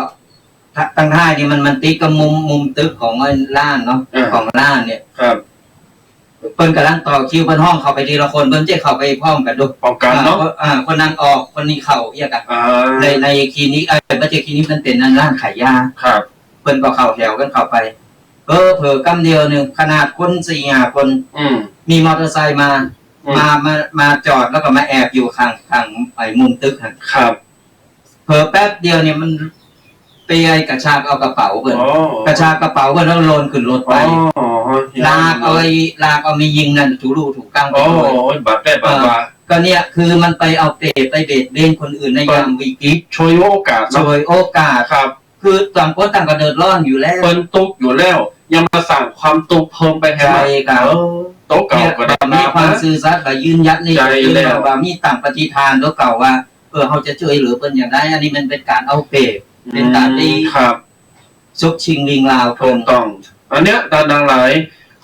ตั้งท้ายนี่มันติดกับมุมตึกของร้านเนาะของร้านเนี่ยครับ เพิ่นกำลังต่อคิวเพิ่นห้องเข้าไปทีละคนเพิ่นจะเข้าไปพร้อมกันดูป้องกันเนาะคนนั้นออกคนนี้เข้าเอียกันในคลินิกไม่ใช่คลินิกมันเป็นร้านขายยาครับเพิ่นก็เข้าแถวกันเข้าไปเผลอกำเดียวนึงขนาดคน4-5คนมีมอเตอร์ไซค์มาจอดแล้วก็มาแอบอยู่ข้างไอ้มุมตึกครับเผลอแป๊บเดียวเนี่ยมันไปกระชากเอากระเป๋าเพิ่นกระชากกระเป๋าเพิ่นแล้วโลนขึ้นรถไปลากเอามียิงนั่นถูรูถูกกลางไปด้วยบาดได้บาดว่าก็เนี่ยคือมันไปเอาเปรตไปเบียดเบียนคนอื่นในยามวิกฤตช่วยโอกาสครับคือต่างคนต่างก็เดือดร้อนอยู่แล้วเปิ้นตุกอยู่แล้วยังมาสั่งความตุกเพิ่มไปให้มันโต๊ะเก่าก็ได้มีความซื่อสัตย์และยืนยันในแล้วว่ามีต่างปฏิทานโต๊ะเก่าว่าเขาจะช่วยเหลือเปิ้นอย่างไรอันนี้มันเป็นการเอาเปรตเป็นการที่ชกชิงลิงลาวถูกต้องอันเนี้ยตอนดังหลาย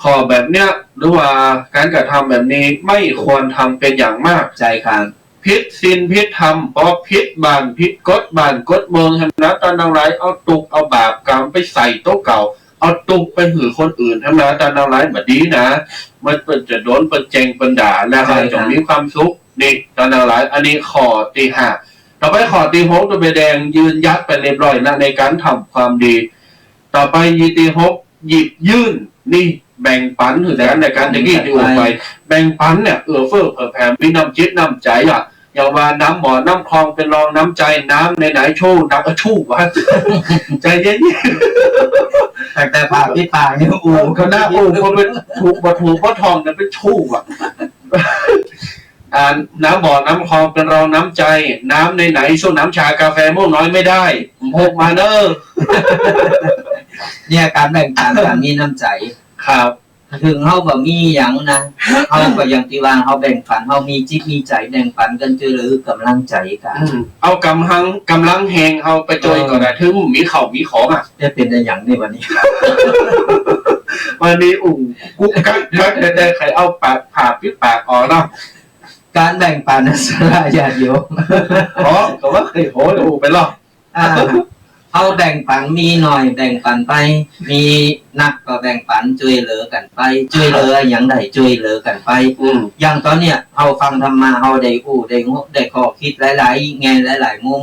ขอแบบเนี้ยหรือว่าการกระทำแบบนี้ไม่ควรทำเป็นอย่างมากใจครับพิษศีลพิษธรรมเพราะพิษบานพิษกฎบานกฎเมืองเห็นนะตอนดังหลายเอาตุกเอาบาปกรรมไปใส่โต๊ะเก่าเอาตุกไปหือคนอื่นทำนะตอนดังหลายแบบนี้นะมันเป็นจะโดนเป็นเจงเป็นด่าแล้วเราจะมีความสุขนี่ตอนดังหลายอันนี้ขอตีห้าต่อไปขอตีหกตัวใบแดงยืนยัดไปเรียบร้อยนะในการทำความดีต่อไปยีตีหกหยิบยื่นนี่แบ่งปันถือแต่กันในการตะกี้ที่ออกไปแบ่งปันเนี่ยเฟื่อเผื่อแผ่มีน้ำจิตน้ำใจอย่างว่าน้ำหมอน้ำคลองเป็นรองน้ำใจน้ำในไหนชู้น้ำชู้วะใจเย็นแต่ปากพี่ปากนี่อูเขาหน้าอูคนเป็นถูกเพราะทองเนี่ยเป็นชู้น้ำบ่อน้ำคลองเป็นรองน้ำใจน้ำในไหนช่วงน้ำชากาแฟม่วงน้อยไม่ได้พกมาเนอะเนี่ยการแบ่งปันการมีน้ำใจครับถึงเขาแบบมีอย่างนะเขาก็อย่างที่ว่าเขาแบ่งปันเขามีจิตมีใจแบ่งปันกันช่วยเหลือกำลังใจกันเอากำลังแหงเอาไปจอยก่อนนะถึงมีเข่ามีของจะเป็นอย่างในวันนี้วันนี้กุ๊กกั๊กได้ใครเอาปากผ่าพิษปากออกเนาะการแบ่งปันสลายาโยก็ว่าเคยโหไปหรอกเอาแบ่งปันมีหน่อยแบ่งปันไปมีนักก็แบ่งปันช่วยเหลือกันไปช่วยเหลืออย่างใดช่วยเหลือกันไปอย่างตอนเนี้ยเราฟังธรรมะเราได้ข้อคิดหลายๆแง่หลายๆมุม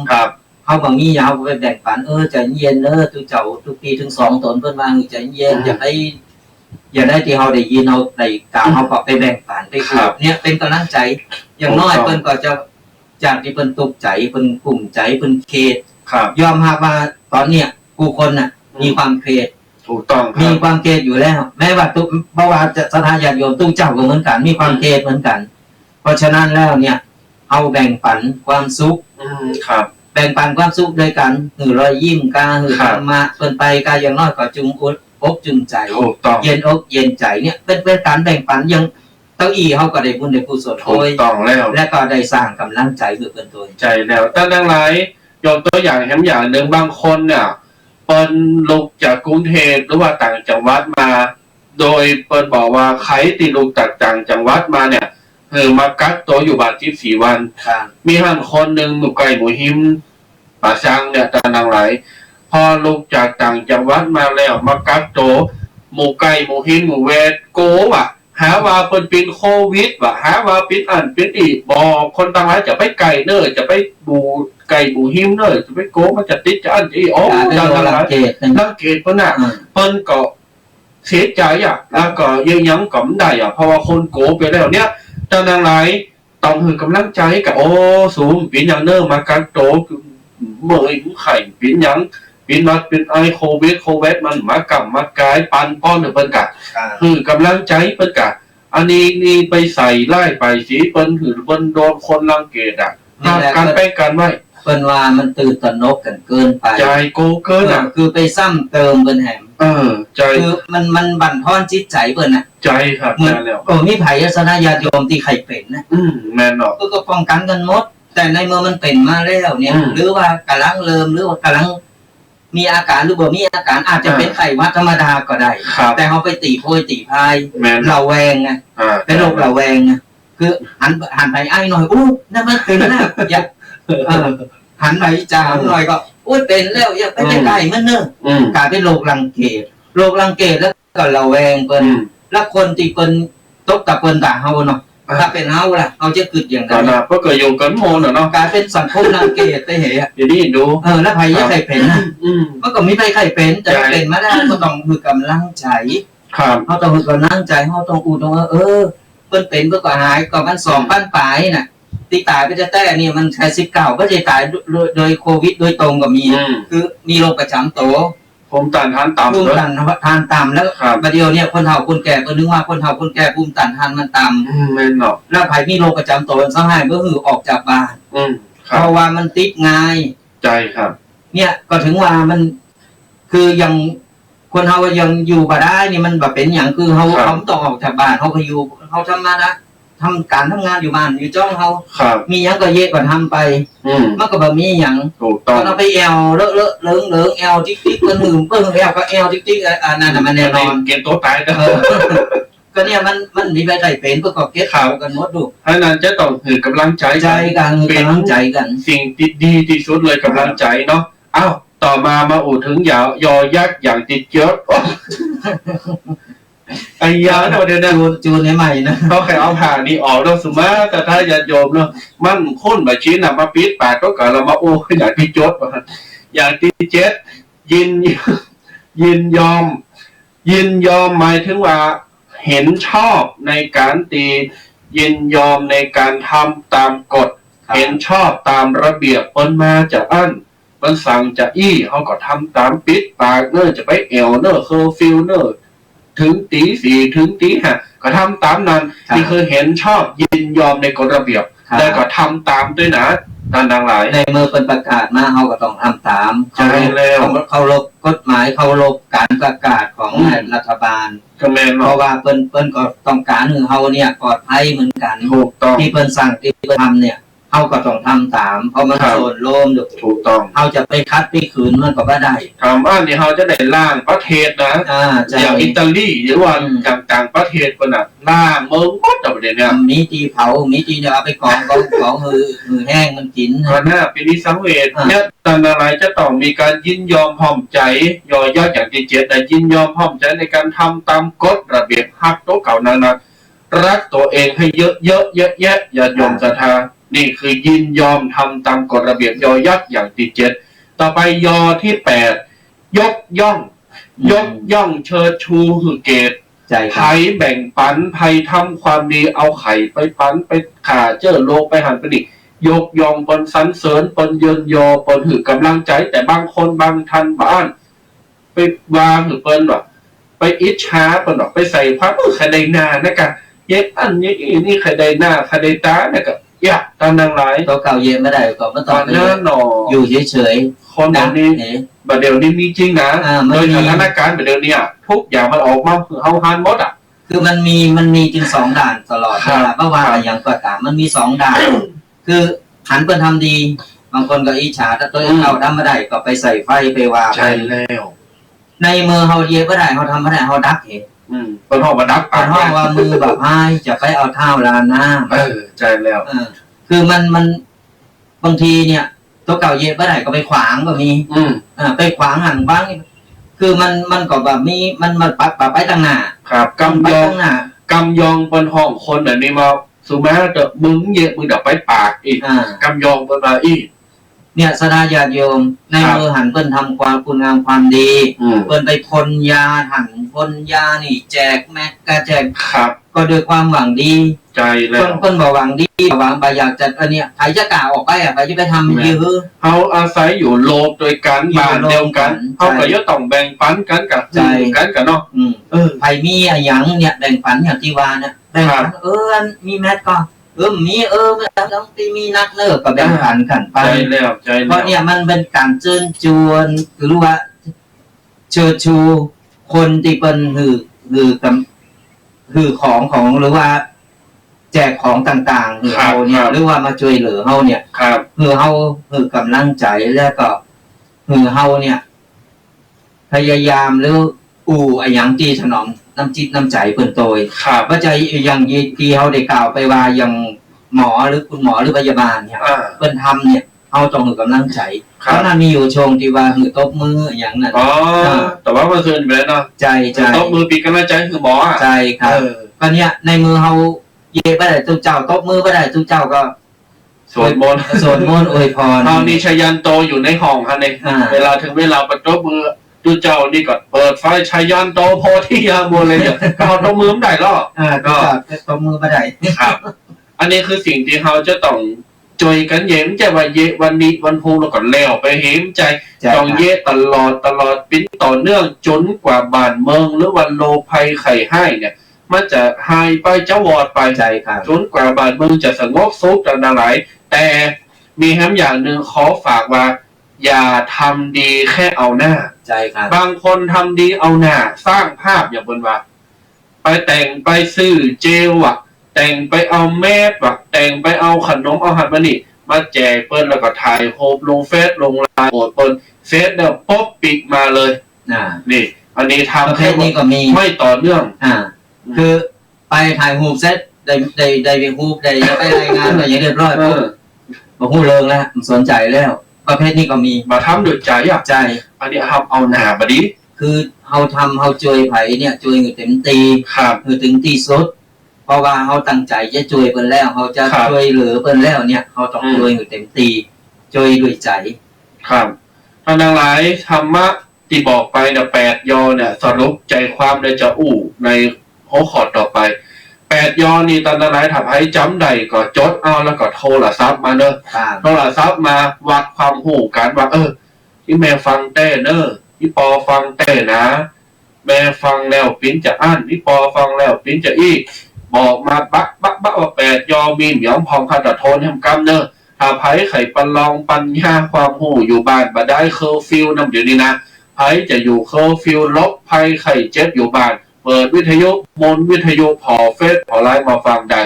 เขาบางมียาวไปแบ่งปันใจเย็นทุกเจ้าทุกปีถึง2 ตนเพิ่นว่าใจเย็นอย่าได้ที่เราได้ยินเราได้กล่าวเราก็ไปแบ่งปันไปเนี่ยเป็นกำลังใจอย่างน้อยเพิ่นก็จะจากที่เพิ่นตกใจเพิ่นกลุ่มใจเพิ่นเครียดยอมรับว่าตอนเนี้ยผู้คนน่ะมีความเครียดถูกต้องมีความเครียดอยู่แล้วแม้ว่าเพราะว่าจะสถานญาติโยมตู้เจ้าก็เหมือนกันมีความเครียดเหมือนกันเพราะฉะนั้นแล้วเนี่ยเอาแบ่งปันความสุขครับแบ่งปันความสุขด้วยกันรอยยิ้มกาธรรมะเพิ่นไปกาอย่างน้อยก็จุงอกจุงใจเย็นอกเย็นใจเนี่ยเป็นการแบ่งปันยังเต้าอี้เขาก็ได้บุญได้กุศลถูกต้องแล้วและก็ได้สร้างกำลังใจเพื่อเพิ่นตัวใจแล้วตั้งแต่หลายยกตัวอย่างอย่างหนึ่งบางคนเนี่ยเปิ้นลุกจากกรุงเทพหรือว่าต่างจังหวัดมาโดยเปิ้นบอกว่าใครที่ลุกจากต่างจังหวัดมาเนี่ยมากักตัวอยู่บ้าน14 วันมีท่านคนหนึ่งหมู่ไก่หมู่หิมป่าช้างเนี่ยตานางไหลพอลุกจากต่างจังหวัดมาแล้วมากักตัวหมู่ไก่หมู่หิมหมู่เวทโกว่ะหาว่าเปิ้นเป็นโควิดว่ะหาว่าเป็นอันเป็นอีกบอกคนต่างหลายจะไปไก่เนอจะไปบูไก่บูหิมเนอจะไปโกมันจะติดจะอันอีอ๋อจังหลายลังเกตเปิ้นน่ะเปิ้นก็เสียใจแล้วก็ยังกำได้เพราะว่าคนโกไปแล้วเนี่ยจังหลายต้องให้กำลังใจกับสูงเป็นอย่างเนอมากักตัวเมื่อยไข่เป็นอย่างเป็นมาเป็นไอโควิดมันมากำมากายปันป้อนเปิ้นกะคือกำลังใจเปิ้นกะอันนี้นี่ไปใส่ไล่ไปสีเปิ้นหือเปิ้นโดนคนรังเกียจการไปกันไว้เปิ้นว่ามันตื่นตระหนกกันเกินไปใจโกเกินคือไปซ้ำเติมเปิ้นแหมใจคือมันบั่นทอนจิตใจเปิ้นน่ะใจครับใช่แล้วมีไผศาสนาญาติโยมที่ใครเป็นนะแม่นเนาะก็ป้องกันกันหมดแต่ในเมื่อมันเป็นมาแล้วเนี่ยหรือว่ากำลังเริ่มหรือว่ากำลังมีอาการหรือบ่มีอาการอาจจะเป็นไข้หวัดธรรมดาก็ได้แต่เขาไปตีโพยตีพายระแวงไงเป็นโรคระแวงไงคือหันไปไอ้หน่อยอู้นั่นมันเป็นแล้วอย่าหันไปจามหน่อยก็อู้เป็นแล้วอย่าไปใกล้มันเนอะกลายเป็นโรครังเกียจแล้วก็ระแวงเปิ้นแล้วคนที่เปิ้น ตกกับเปิ้นตาเฮาเนาะถ้าเป็นเฮาล่ะเฮาจะคิดอย่าง ตอน ไร นั้นก็เกิดอยู่กันโมนเนาะ กลายเป็นสังคมรังเกียจไปเหะ เดี๋ยวนี้ดู แล้วไผยังใครเป็นนะ อืม มันก็มีไผใครเป็นแต่เป็นมาได้ก็ต้องคือกำลังใจ ครับ เฮาต้องคือกำลังใจเฮาต้องอูต้องเปิ้นเป็นเพิ่นก็หายก็มัน2,000ปลายน่ะที่ตายไปแต่เนี่ยมันแค่19ก็จะตายโดยโควิดโดยตรงก็มี คือมีโรคประจำตัว ภูมิต้านทานต่ำ ภูมิ เลย ต้านทานต่ำแล้ว ครับ ประเดี๋ยวเนี่ยคนเฒ่าคนแก่ก็นึกว่าคนเฒ่าคนแก่ภูมิต้านทานมันต่ำ ไม่หรอก แล้วไผมีโรคประจำตัวมันสหายก็คือออกจากบ้าน ครั เพ บ ราะว่ามันติดง่าย ใจครับ เนี่ยก็ถึงว่ามันคือยังคนเฮายังอยู่บ่ได้นี่มันแบบเป็นอย่างคือเฮาต้องออกจากบ้านเฮาก็อยู่เฮาทำมาละทำการทำงานอยู่บ้านอยู่จ้องเฮา ครับ มีหยังก็เยะก็ทำไป มันก็บ่มีหยัง ถูกต้อง เราไปแอวเลอะเลอะเลิงเลิงแอวจิ๊กจิ๊กเพิ่นหืมเพิ่นแอวก็แอวจิ๊กจิ๊กอันนั้นน่ะมันแน่นอน เกณฑ์ตัวตายนะ ก็เนี่ยมันมีไปได้เป็นเพื่อก็เก็บข่าวกันหมดดู เพราะนั้นจะต้องคือกำลังใจ ใจกันกำลังใจกัน สิ่งที่ดีที่สุดเลยกำลังใจเนาะอ้าวต่อมาอู่ถึงยอยักษ์อย่างติดเยอะไอ้ยาเนาะเดี๋ยวนะ จูนใหม่นะ เขาแค่เอาผ่านี่ออกแล้วสมาแต่ถ้าญาติโยมเนาะมั่นค้นแบบชิ้นน่ะมาปิดปากก็กะเรามาโอ้อย่างที่จดอย่างที่เจ็ดยินยอมหมายถึงว่าเห็นชอบในการตียินยอมในการทำตามกฎเห็นชอบตามระเบียบเปิ้นมาจะอั้นเปิ้นสั่งจะอี้เขาก็ทำตามปิดปากเนอะจะไปแอวเนอะเคอร์ฟิวเนอะถึงตี 4ถึงตี 5ก็ทำตามนั้นนี่คือเห็นชอบยินยอมในกฎระเบียบและก็ทำตามด้วยนะท่านทั้งหลาย ในเมื่อเป็นประกาศมาเขาก็ต้องทำตาม ใช่แล้ว เคารพกฎหมายเคารพการประกาศของรัฐบาล ก็แม่น เพราะว่าเปิ้นก็ต้องการให้เขาเนี่ยปลอดภัยเหมือนกัน ถูกต้อง ที่เปิ้นสั่งที่เปิ้นทำเนี่ยเขาก็ต้องทำตามเพราะมันโซนโลมอยู่ ถูกต้อง เขาจะไปคัดไปขืนมันก็บ่ได้ ถามว่านี่เขาจะได้ล่างประเทศนะ ใช่ อย่างอิตาลีหรือว่าต่างประเทศคนน่ะล่างเมืองวัดประเด็นเนี่ย มีตีเผามีตีเนี่ยเอาไปกองมือแห้งมันกิน ตอนหน้าปีนี้สังเวชเนี่ยตอนอะไรจะต้องมีการยินยอมพร้อมใจยอยักษ์อย่างที่เจ็ดแต่ยินยอมพร้อมใจในการทำตามกฎระเบียบฮักโต๊ะเก่านั้นนะรักตัวเองให้เยอะแยะอย่ายอมศรัทธานี่คือยินยอมทำตามกฎระเบียบยอยักษ์อย่างที่เจ็ดต่อไปยอที่แปดยกย่องเชิดชูหือเกต ใจ ไผ่แบ่งปันไผ่ทำความดีเอาไข่ไปปันไปขาเจ้อโลกไปหันไปดิยกยองปนสันเสริญปนเยินยอปนหือกำลังใจแต่บางคนบางทันบ้านไปวางหือเปิ้นแบบไปอิจฉาเปิ้นแบบไปใส่ความใครได้หน้านะกะเย็บอันนี้นี่ใครได้หน้าใครได้ตานะกะอย่าตอนนางหลาย ตัวเก่าเย็นไม่ได้ก็ไม่ ต ต้อ อง นหน้าหนอ อยู่เฉย คน ๆ เดี๋ยวนี้ เนี่ย บัดเดี๋ยวนี้มีจริงนะ มัน โดย มี สถานการณ์บัดเดี๋ยวนี้ทุกอย่างมันออกมาคือเฮาฮันหมดอ่ะ คือมันมีถึงสองด่านตลอด ครั เว บ ลาเมื่อวานอย่างก็ตามมันมีสองด่าน คือหันเพื่อนทำดี บางคนก็อิจฉาถ้าตัวเองเราทำไม่ได้ก็ไปใส่ไฟไปว่าไป ใช่แล้ว ในมือเขาเย็บไม่ได้เขาทำไม่ได้เขาดักเหตุ เป็นห้องมาดัก เป็นห้องว่ามือแบบให้จะไปเอาเท้าลานหน้า ใช่แล้ว คือมันบางทีเนี่ย ตัวเก่าเย็บไม่ได้ก็ไปขวางก็มี ไปขวางหันบ้างคือมันก็แบบมีมันปัดไปตั้งหน้า ครับ ไป กำยอง ตั้งหน้าก ำยองบนห้องคนแบบนี้มาสุมาเดอะมึงเยอะมึงเดาไปปากอีกกำยองบนมาอีก เนี่ยสดาญาติโยมในมือหันเปิ้นทำความคุณงามความดี เปิ้นไปพ่นยาหันพ่นยานี่แจกแม็กกะแจก ครับ ก็ด้วยความหวังดี ใจแล้ว เปิ้นบอกหวังดีหวังไปอยากจะอันเนี้ยใครจะกล่าวออกไปใครจะไปทำยื้อ เขาอาศัยอยู่โลกโดยการบ้านเดียวกัน ใช่ เขาก็จะต้องแบ่งปันกันกับ ใช่ กันกันเนาะ ใครมีอะไรอย่างเนี่ยแบ่งปันอย่างที่ว่าเนี่ยแบ่งปันมีแมทก็มีไม่ต้องมีนักเลิกก็แบ่งปันกันไป ใจแล้วใจ เพ แล้ ราะ ว เนี่ยมันเป็นการเชิญชวนหรือว่าเชิญชูคนที่เป็นหือของหรือว่า แจกของต่างๆหือเฮาเนี่ยหรือว่ามาช่วยเหลือเฮาเนี่ย ครับ หือเฮาหือกำลังใจแล้วก็หือเฮาเนี่ย พยายามหรืออย่างที่ถนอมน้ำจิตน้ำใจเพิ่นโตย ครับ ว่าจะอย่างที่เฮาได้กล่าวไปว่าอย่างหมอหรือคุณหมอหรือพยาบาลเนี่ยเพิ่นทำเนี่ยเอาต้องหือกำลังใจเพราะนั้นมีอยู่ชงที่ว่าหือตบมืออย่างนั้น อ๋อแต่ว่าเมื่อคืนไปแล้วเนาะ ใจ ตบมือปีกำลังใจคือหมออ่ะ ใจครับ ตอนเนี้ยในมือเขาเย่บ่ได้ทุกเจ้าตบมือบ่ได้ทุกเจ้าก็ สวดมนต์ สวดมนต์อวยพร เอานี่ชยันโตอยู่ในห้องฮะเนี่ย อ่า เวลาถึงเวลาประตบมือดูเจ้านี่ก็เปิดไฟชยันโตโพธิยามนเลยเนี่ยเอาตบมือไม่ได้หรอก ก็ตบมือบ่ได้ ครับ อันนี้คือสิ่งที่เราจะต้องจอยกันเย็นใจว่าเยะวันนี้วันพูแล้วก็แล้วไปเห็นใจต้องเยะตลอดปิ้นต่อเนื่องจนกว่าบ้านเมืองหรือวันโลภัยไข่ให้เนี่ยมันจะหายไปจะวอดไป ใจครับ จนกว่าบ้านเมืองจะสงบสุขจะอะไรแต่มีแฮมอย่างหนึ่งขอฝากว่า อย่าทำดีแค่เอาหน้า ใจครับ บางคนทำดีเอาหน้าสร้างภาพอย่างบนว่า ไปแต่งไปซื้อเจลว่ะ แต่งไปเอาแมสว่ะ แต่งไปเอาขนมเอาหัดมานี่มาแจกเปิ้นแล้วก็ถ่ายโฮปลงเฟซลงไลน์โอดเปิ้นเฟซเนี่ยป๊บปิดมาเลย นี่ อันนี้ ประ ทำ เภทนี้ก็มี ไม่ต่อเนื่อง คือไปถ่ายรูปเสร็จได้ไปรูปได้ไปรายงานก็อย่างเรียบร้อยปุ๊บบ่ฮู้เรื่องแล้วสนใจแล้ว ประเภทนี้ก็มี มาทำด้วยใจอ่ะ ใจ อันนี้ทำเอาหน้าบดี คือเฮาทำเฮาช่วยไผเนี่ยช่วยอยู่เต็มตี ครับ คือถึงที่สุดเพราะว่าเฮาตั้งใจจะช่วยเพิ่นแล้วเฮาจะ ครับ ช่วยเหลือเพิ่นแล้วเนี่ยเฮาต้องช่วยอยู่เต็มตีช่วยด้วยใจ ครับท่านทั้งหลายธรรมะที่บอกไปเนี่ย8 ยอเนี่ยสรุปใจความได้จะอู้ในหัวข้อต่อไป8 ยอนี่ท่านทั้งหลายถ้าให้จำได้ก็จดเอาแล้วก็โทรศัพท์มาเนอะ ครับ โทรศัพท์มาวัดความหูกันว่าที่แม่ฟังเต้เนอะที่ปอฟังเต้นะ แม่ฟังแล้วปิ้นจะอั้นที่ปอฟังแล้วปิ้นจะอี้บอกมาบักว่า8 ยอมีเหมียวพองคาตะโทนแห่งกำเนอะถ้าไผไข่ปันลองปัญญาความหูอยู่บ้านบ่ได้เคอร์ฟิวนำเดี๋ยวนี้นะไผจะอยู่เคอร์ฟิวลบภัยไข่เจ็บอยู่บ้าน เปิดวิทยุมนต์วิทยุพอเฟซพอไลน์มาฟังได้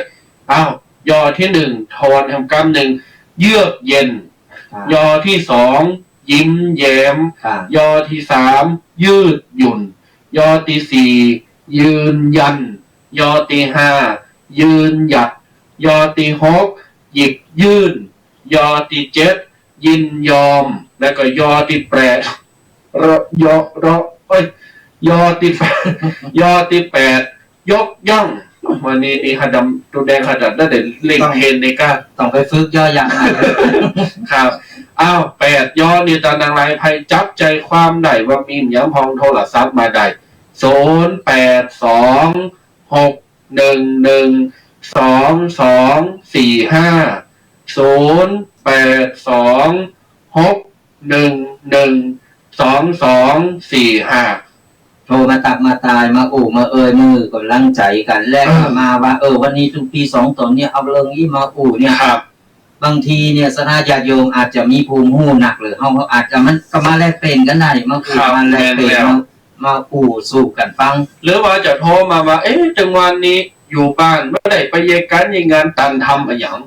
ยอที่1ทอนแห่งกำ1เยือกเย็น ยอที่2ยิ้มแย้ม ครับ ยอที่3ยืดหยุ่น ยอที่4ยืนยัน ยอที่5ยืนหยัด ยอที่6หยิบยื่น ยอที่7ยินยอม แล้วก็ยอที่8ยอที่ยอที่8ยกย่องวันนี้นี่หัดดำตัวแดงหัดดัดได้แต่เล่นเพลงในก้า ต้องไปฝึกย่ออย่างนั้น ครับ8 ยอนี่ตานางลายภัยจับใจความได้ว่ามีหยังพองโทรศัพท์มาได้0826112245โทรมาตักมาตายมาอู่มาเอ่ยมือกำลังใจกันแลกมาว่าวันนี้ทุกปี2 ตนเนี่ยเอาเรื่องนี้มาอู่เนี่ย ครับ บางทีเนี่ยสนาญาติโยมอาจจะมีภูมิหูหนักหรือเขาอาจจะมันก็มาแลกเปลี่ยนกันได้มาคุยมาแลกเปลี่ยนมาอู่สู่กันฟัง หรือว่าจะโทรมาว่าจังหวะนี้อยู่บ้านไม่ได้ไปเยกันยังงานตันทำอะไรอย่าง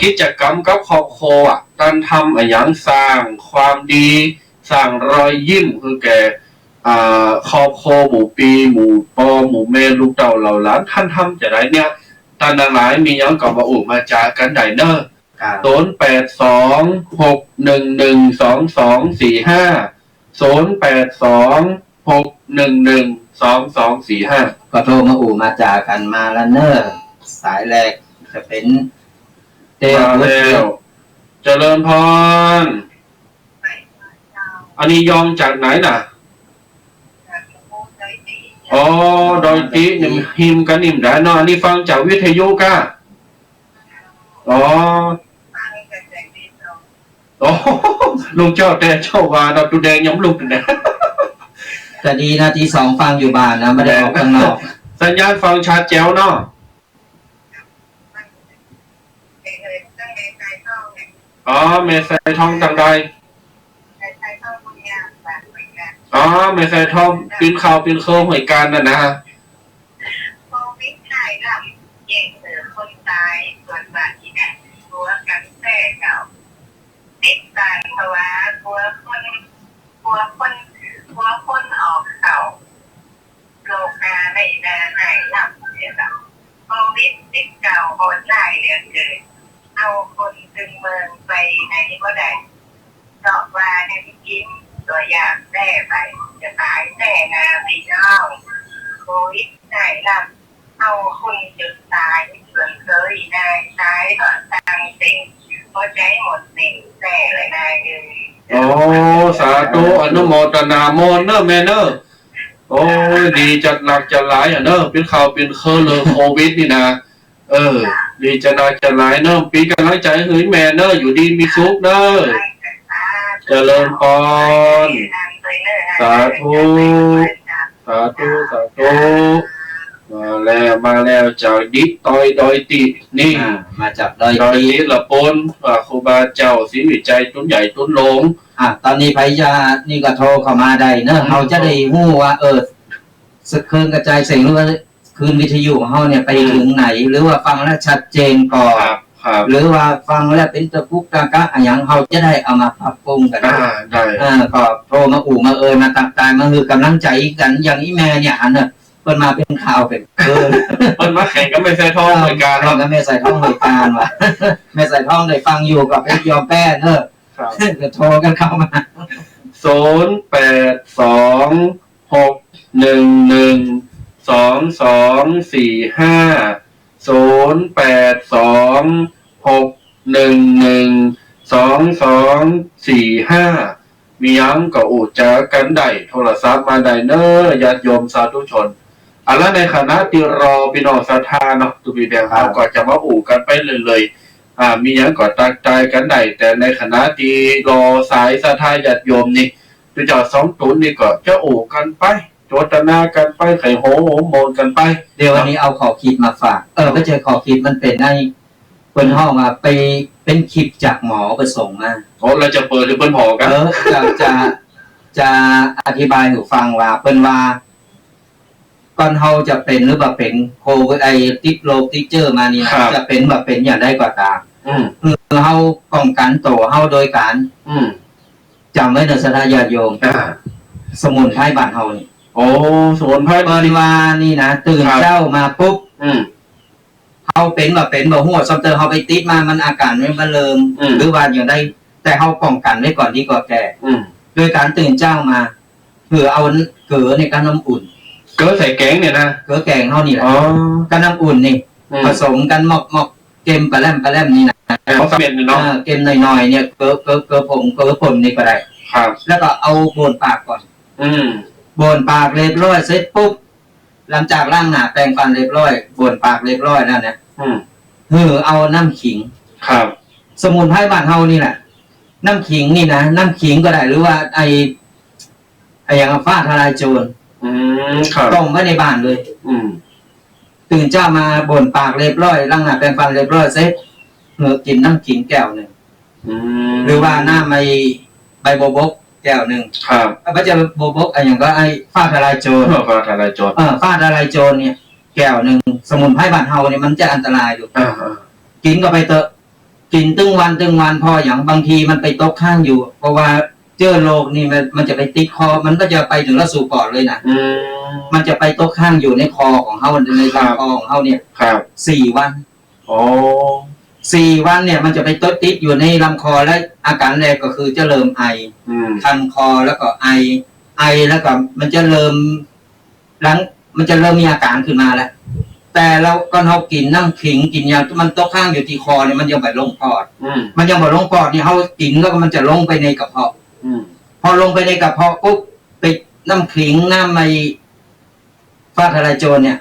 กิจกรรมกับครอบครัวตันทำอะไรอย่างสร้างความดีสร้างรอยยิ้มคือแกครอบครัวหมู่ปีหมู่ปอหมู่เมลูกเต่าเหล่าหลานท่านทำจะได้เนี่ยท่านทั้งหลายมียังกับมาอุมาจากันได้เนอะก็โทรมาอู่มาจากันมาแล้วเนอสายแรกจะเป็นเต มา วุฒิ แล้วเจริญพรอันนี้ยอมจากไหนน่ะอ๋อโดยตีนิมหิมกันนิมได้เนาะอันนี้ฟังจากวิทยุก้าอ๋อลุงเจ้าแต่เจ้าวาเราตูแดงย้ำลุกนะ แต่ดีนะที่2ฟังอยู่บ้านนะไม่ได้ออกข้างนอก สัญญาณฟังชัดแจ๋วเนาะอ๋อเมสไซทองต่างใดอ๋อเมสไซทองปีนเขาปีนเคิร์หวยการน่ะนะคนตายส่วนบาดที่เนี่ยกลัวกันแท้เก่าติดตายเพราะว่ากลัวคนออกเข่าโลกาไม่นาไหนหลับเนี่ยแบบโควิด19โหดร้ายเหลือเกินเอาคนตึงเมืองไปไหนก็ได้เพราะว่าในที่กินตัวอย่างแท้ไปจะตายแท้งาพี่น้องโควิดไหนหลับ เอาคุณจุดตายส่วนเคยนายใช้ก่อนตังสิ่งพอใจหมดสิ่งแต่เลยนายโอ้สาธุอนุโมทนาโมนเนอะแม่เนอะโอ้ยดีจัดหนักจัดหลายเนอะเป็นข่าวเป็นเคอเลยโควิดนี่นะดีจัดหนักจัดหลายเนอะปีกำลังใจเฮ้ยแม่เนอะอยู่ดีมีสุขเนอะเจริญพรสาธุสาธุสาธุมาแล้วจากดิตอยดอยตินี่มาจากดอยติละปนครูบาเจ้าศรีวิจัยต้นใหญ่ต้นหลงตอนนี้พยานี่ก็โทรเข้ามาได้เนอะเขาจะได้รู้ว่าสคืนกระจายเสียงหรือว่าคืนวิทยุของเขาเนี่ยไปถึงไหนหรือว่าฟังแล้วชัดเจนก่อนหรือว่าฟังแล้วเป็นตะกุกตะกะอย่างเขาจะได้เอามาปรับปรุงกันได้ก็โทรมามามาตักตายมาคือกำลังใจกันอย่างอีแม่เนี่ยอันน่ะเพิ่นมาเป็นข่าวเป็นเพิ่นมาแข่งก็ไม่ใส่ท้องรายการก็ไม่ใส่ท้องรายการว่ะไม่ใส่ท้องได้ฟังอยู่กับเป็นยอมแป้เนอะก็โทรกันเข้ามา082611245มียังก็อู่จากันได้โทรศัพท์มาได้เนอะญาติโยมสาธุชนแล้วในคณะที่รอพี่น้องศรัทธาเนาะตุบีแดงเขาก็จะมาอู่กันไปเลยมียังก็ตักใจกันได้แต่ในคณะที่รอสายศรัทธาญาติโยมนี่ตัวเจ้า2 ตุนนี่ก็จะอู่กันไปโจทนากันไปไข่โหโมนกันไปเดี๋ยววันนี้เอาขอคิดมาฝากไม่เจอขอคิดมันเป็นในเปิ้นห้องไปเป็นคลิปจากหมอไปส่งมาเราจะเปิดหรือเปิ้นหอกันจะอธิบายให้ฟังว่าเปิ้นว่าก่อนเฮาจะเป็นหรือว่าเป็นโควิดติดโรคติดเจอมานี่จะเป็นว่าเป็นอย่างใดก็ตามคือเฮาป้องกันตัวเฮาโดยการจำไว้ในสถานญาติโยมสมุนไพรบ้านเฮานี่โอ้สมุนไพรเปิ้นว่านี่นะตื่นเช้ามาปุ๊บเฮาเป็นว่าเป็นบ่ฮู้ซัมเตอร์เฮาไปติดมามันอาการมันเริ่มหรือว่าอย่างใดแต่เฮาป้องกันไว้ก่อนดีกว่าแก่โดยการตื่นเช้ามาคือเอาเกลือในการน้ำอุ่นเกลือใส่แกงเนี่ยนะเกลือแกงเฮานี่แหละการน้ำอุ่นนี่ผสมกันหมอกเกมปลาแรมนี่นะเขาเปลี่ยนเนาะเกมหน่อยๆเนี่ยเกลือผงนี่ก็ได้ครับแล้วก็เอาโบนปากก่อนโบนปากเรียบร้อยเสร็จปุ๊บหลังจากล้างหน้าแปรงฟันเรียบร้อยโบนปากเรียบร้อยแล้วเนี่ยเอาน้ำขิงครับสมุนไพรบ้านเฮานี่แหละน้ำขิงนี่นะน้ำขิงก็ได้หรือว่าไออย่างฟ้าทลายโจรต้มไว้ในบ้านเลยตื่นเช้ามาบ่นปากเรียบร้อยล้างหน้าแปรงฟันเรียบร้อยเสร็จกินน้ำขิงแก้วหนึ่งหรือว่าน้ำใบโบบกแก้วหนึ่งครับก็จะโบบกอย่างก็ไอฟ้าทลายโจรฟ้าทลายโจรฟ้าทลายโจรเนี่ยแก้วหนึ่งสมุนไพรบ้านเฮาเนี่ยมันจะอันตรายอยู่กินก็ไปเถอะกินตึงวันพออย่างบางทีมันไปตกข้างอยู่เพราะว่าเจอโรคนี่มันจะไปติดคอมันก็จะไปถึงระสู่ปอดเลยนะมันจะไปตกข้างอยู่ในคอของเฮาในลำคอของเฮาเนี่ย4 วัน4 วันเนี่ยมันจะไปติดอยู่ในลำคอและอาการแรกก็คือจะเริ่มไอคันคอแล้วก็ไอแล้วก็มันจะเริ่มมันจะเริ่มมีอาการขึ้นมาแล้วแต่เราก็เฮากินน้ำขิงกินยามันตกข้างอยู่ที่คอเนี่ยมันยังไปลงปอดมันยังบ่ลงปอดนี่เฮากินแล้วมันจะลงไปในกระเพาะพอลงไปในกระเพาะปุ๊บไปน้ำขิงน้ำฟ้าทลายโจรเนี่ย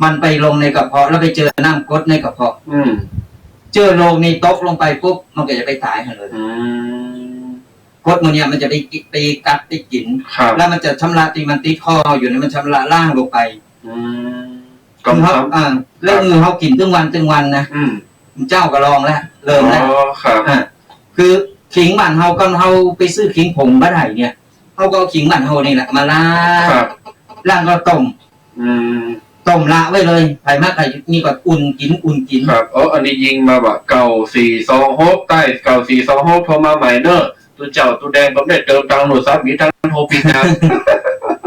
มันไปลงในกระเพาะแล้วไปเจอน้ำกรดในกระเพาะเจอโรคนี้ตกลงไปปุ๊บมันก็จะไปตายเลยกรดมันเนี่ยมันจะไปกัดไปกินแล้วมันจะชำระที่มันติดคออยู่เนี่ยมันชำระล่างลงไปก็แล้วเขากินตึงวันนะเจ้าก็ลองแล้วเริ่มแล้วคือขิงบ้านเฮาก็เฮาไปซื้อขิงผงบ่ได้เนี่ยเฮาก็เอาขิงบ้านเฮานี่แหละมาล้างก็ต้มละไว้เลยไผมากไผนี่ก็อุ่นกินครับอันนี้ยิงมาว่า9426ใต้9426โทรมาใหม่เด้อตัวเจ้าตัวแดงผมได้เติมตังค์โหลดซับมีทั้งโทรปิดนะ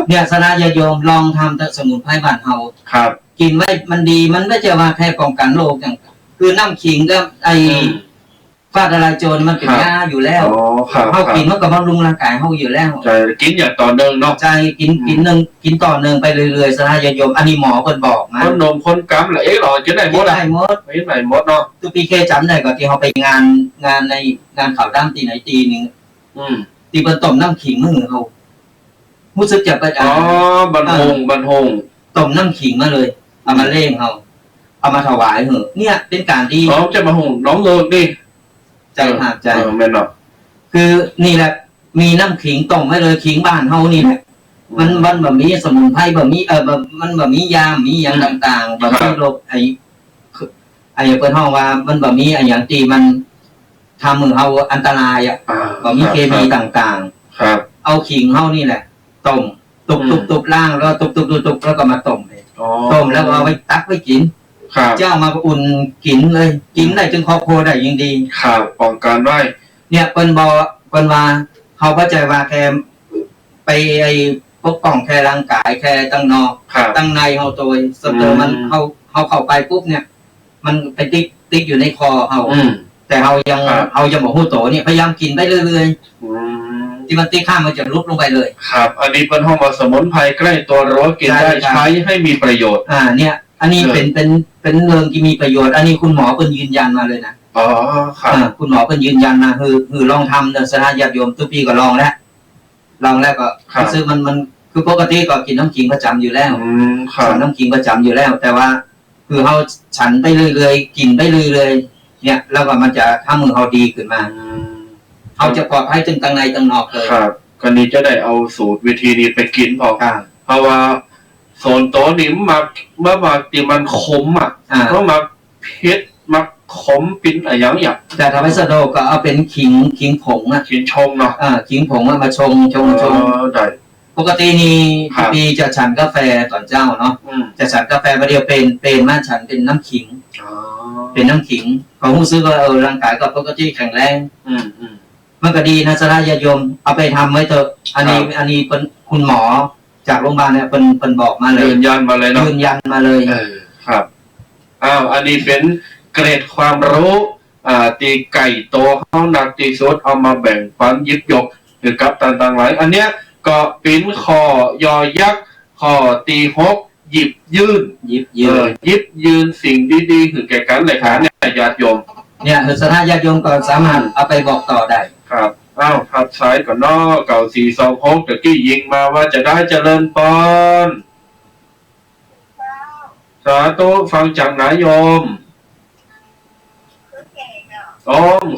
เนี่ยสนะญาติโยมลองทำแต่สมุนไพรบ้านเฮาครับกินไว้มันดีมันไม่ใช่ว่าแค่ป้องกันโรคอย่างคือน้ำขิงก็ ฟ้าทลายโจรมันเป็นยาอยู่แล้ว อ๋อครับ เฮากินมันก็บำรุงร่างกายเฮาอยู่แล้ว ใจกินอย่างต่อเนื่องเนาะ ใจกินต่อเนื่องไปเรื่อยๆสหายโยมอันนี้หมอเพิ่นบอกนะ คนนมคนกำละหรอจะได้หมด ได้หมด ไม่ไหนหมดเนาะ ตุปีเคจำได้ก็ที่เฮาไปงานในงานข่าวดํที่ไหนตีนึง ที่เพิ่นต้มน้ำขิงมื้อเฮารู้สึกจะไป อ๋อบรรทง ต้มน้ำขิงมาเลยเอามาเล่งเฮาเอามาถวายเหอะเนี่ยเป็นการดี น้องจะมาหงน้องเลิกดิ ใจหาบใจ แม่นเนาะ คือนี่แหละมีน้ำขิงต้มไว้เลยขิงบ้านเฮานี่แหละมันบ่มีสมุนไพรบ่มีมันบ่มียามีหยังต่างๆบ่มีโรคไอ้เพิ่นเฮาว่ามันบ่มีไอ้หยังที่มันทำให้เฮาอันตรายอ่ะบ่มีเคมีต่างๆ ครับ เอาขิงเฮานี่แหละต้มตุบล่างแล้วตุบแล้วก็มาต้มเลย อ๋อ ต้มแล้วก็เอาไว้ตักไว้กิน ครับ เจ้ามาอุ่นกินเลยกินได้จนครอบครัวได้ยิ่งดี ครับป้องกันไว้ เนี่ยเปิ้นว่าเขาเข้าใจว่าแค่ไปไอ้ปกป้องแค่ร่างกายแค่ตั้งนอก ครับ ตั้งในเฮาตัวสเตอร์มันเขาเข้าไปปุ๊บเนี่ย มันไปติ๊กอยู่ในคอเฮาแต่เฮายังบ่ฮู้โตเนี่ยพยายามกินไปเรื่อยๆที่มันติ๊กข้ามมันจะลุกลงไปเลย ครับ อันนี้เป็นห้องสมุนไพรใกล้ตัวรั้วกินได้ใช้ให้มีประโยชน์ เนี่ยอันนี้เป็นเรื่องที่มีประโยชน์อันนี้คุณหมอเพิ่นยืนยันมาเลยนะ อ๋อครับ คุณหมอเพิ่นยืนยันนะคือลองทำเด้อสถานญาติโยมทุกปีก็ลองแล้วก็ซื้อมันคือปกติก็กินน้ำขิงประจำอยู่แล้วครับ น้ำขิงประจำอยู่แล้ว แต่ว่าคือเฮาฉันไปเรื่อยๆกินไปเรื่อยๆเนี่ยแล้วก็มันจะทำให้เฮาดีขึ้นมาเฮาจะปลอดภัยทั้งในทั้งนอกเลย ครับก็นี้จะได้เอาสูตรวิธีนี้ไปกินพอเพราะว่าโซนโตนี่มาเมื่อมาตีมันขมอ่ะเพราะมาเผ็ดมาขมปิ้นอะไรอย่าง แต่ถ้าไม่สะดวกก็เอาเป็นขิงผงอ่ะ กินชงเนาะ ขิงผงมาชงได้ ปกตินี่ปีจะฉันกาแฟตอนเจ้าเนาะจะฉันกาแฟประเดี๋ยวเป็นมาฉันเป็นน้ำขิงเป็นน้ำขิงเขารู้สึกว่าร่างกายก็ปกติแข็งแรงมันก็ดีนะสระญาติโยมเอาไปทำไว้เถอะอันนี้เป็นคุณหมอจากโรงพยาบาลเนี่ยเป็นบอกมาเลยยืนยันมาเลยเนาะ ยืนยันมาเลยครับอันนี้เป็นเกรดความรู้ตีไก่โตเขาหนักตีสุดเอามาแบ่งปันยิบยกหรือกับต่างๆหลายอันเนี้ยก็ปิ้นคอยอยักษ์คอตีฮกหยิบยืนสิ่งดีๆคือแก่กันเลยค่ะเนี่ยญาติโยมเนี่ยสถานญาติโยมก็สามารถเอาไปบอกต่อได้ครับครับสายก่อนนอเก่า426ตะกี้ยิงมาว่าจะได้เจริญปอนสาธุฟังจากไหนโยม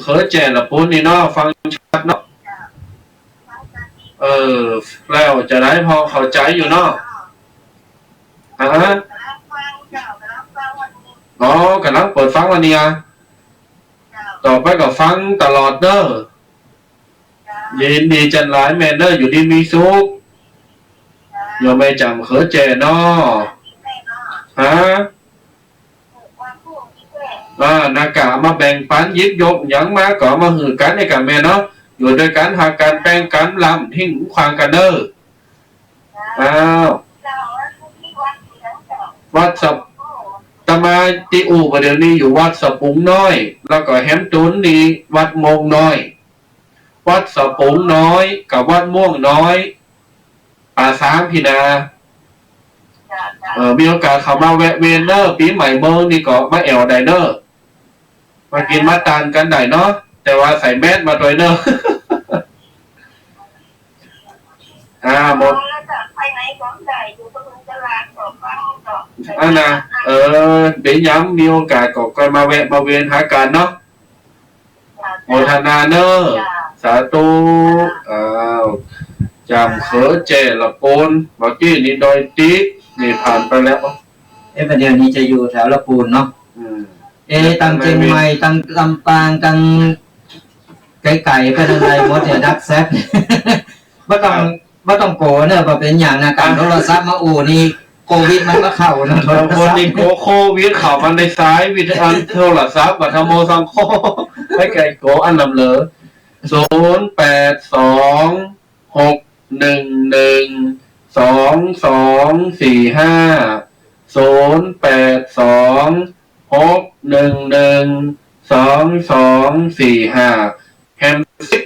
เคยแจละปุ้นนี่เนาะฟังชัดเนาะแล้วจะได้พอเข้าใจอยู่เนาะกำลังเปิดฟังวันนี้ต่อไปก็ฟังตลอดเด้อยินดีจันหลายแมนเดอร์อยู่ดีมีสุขอย่าไม่จำเคยแจเนาะนากามาแบ่งปันยิบยกยังมาก็มาหือกันในกับแม่เนาะอยู่ด้วยกันหาการแป้งกันลำทิ้งควางกันเด้อวัดสับตมาติอูประเดี๋ยวนี้อยู่วัดสะปุงน้อยแล้วก็แฮมตุนนี่วัดมงน้อยวัดสะปุงน้อยกับวัดม่วงน้อยป่าสามพี่นามีโอกาสเข้ามาแวะเวียนเนอร์ปีใหม่เมืองนี่ก็มาแอลไดเนอร์มากินมาตานกันได้เนาะแต่ว่าใส่แมสมาโดยเนอร์หมดนะเดี๋ยวย้ำมีโอกาสก็มาแวะมาเวียนหากันเนาะโมทนาเนอร์สาธุจำเขอเจละปนเมื่อกี้นี่ดอยติ๊กนี่ผ่านไปแล้วประเดี๋ยวนี้จะอยู่แถวละปูนเนาะตั้งเชียงใหม่ตั้งลำปางตั้งไก่ไปทางใดหมดเนี่ยดักแซดไม่ต้องโกเนอะพอเป็นอย่างนะการโทรศัพท์มานี่โควิดมันก็เข้านะคนนี้โควิดเข้ามันในซ้ายวิทยาโทรศัพท์บัตรโมสังโคให้ไก่โกอันลำเลอ0826112245 0826112245 2 2 4 5แฮม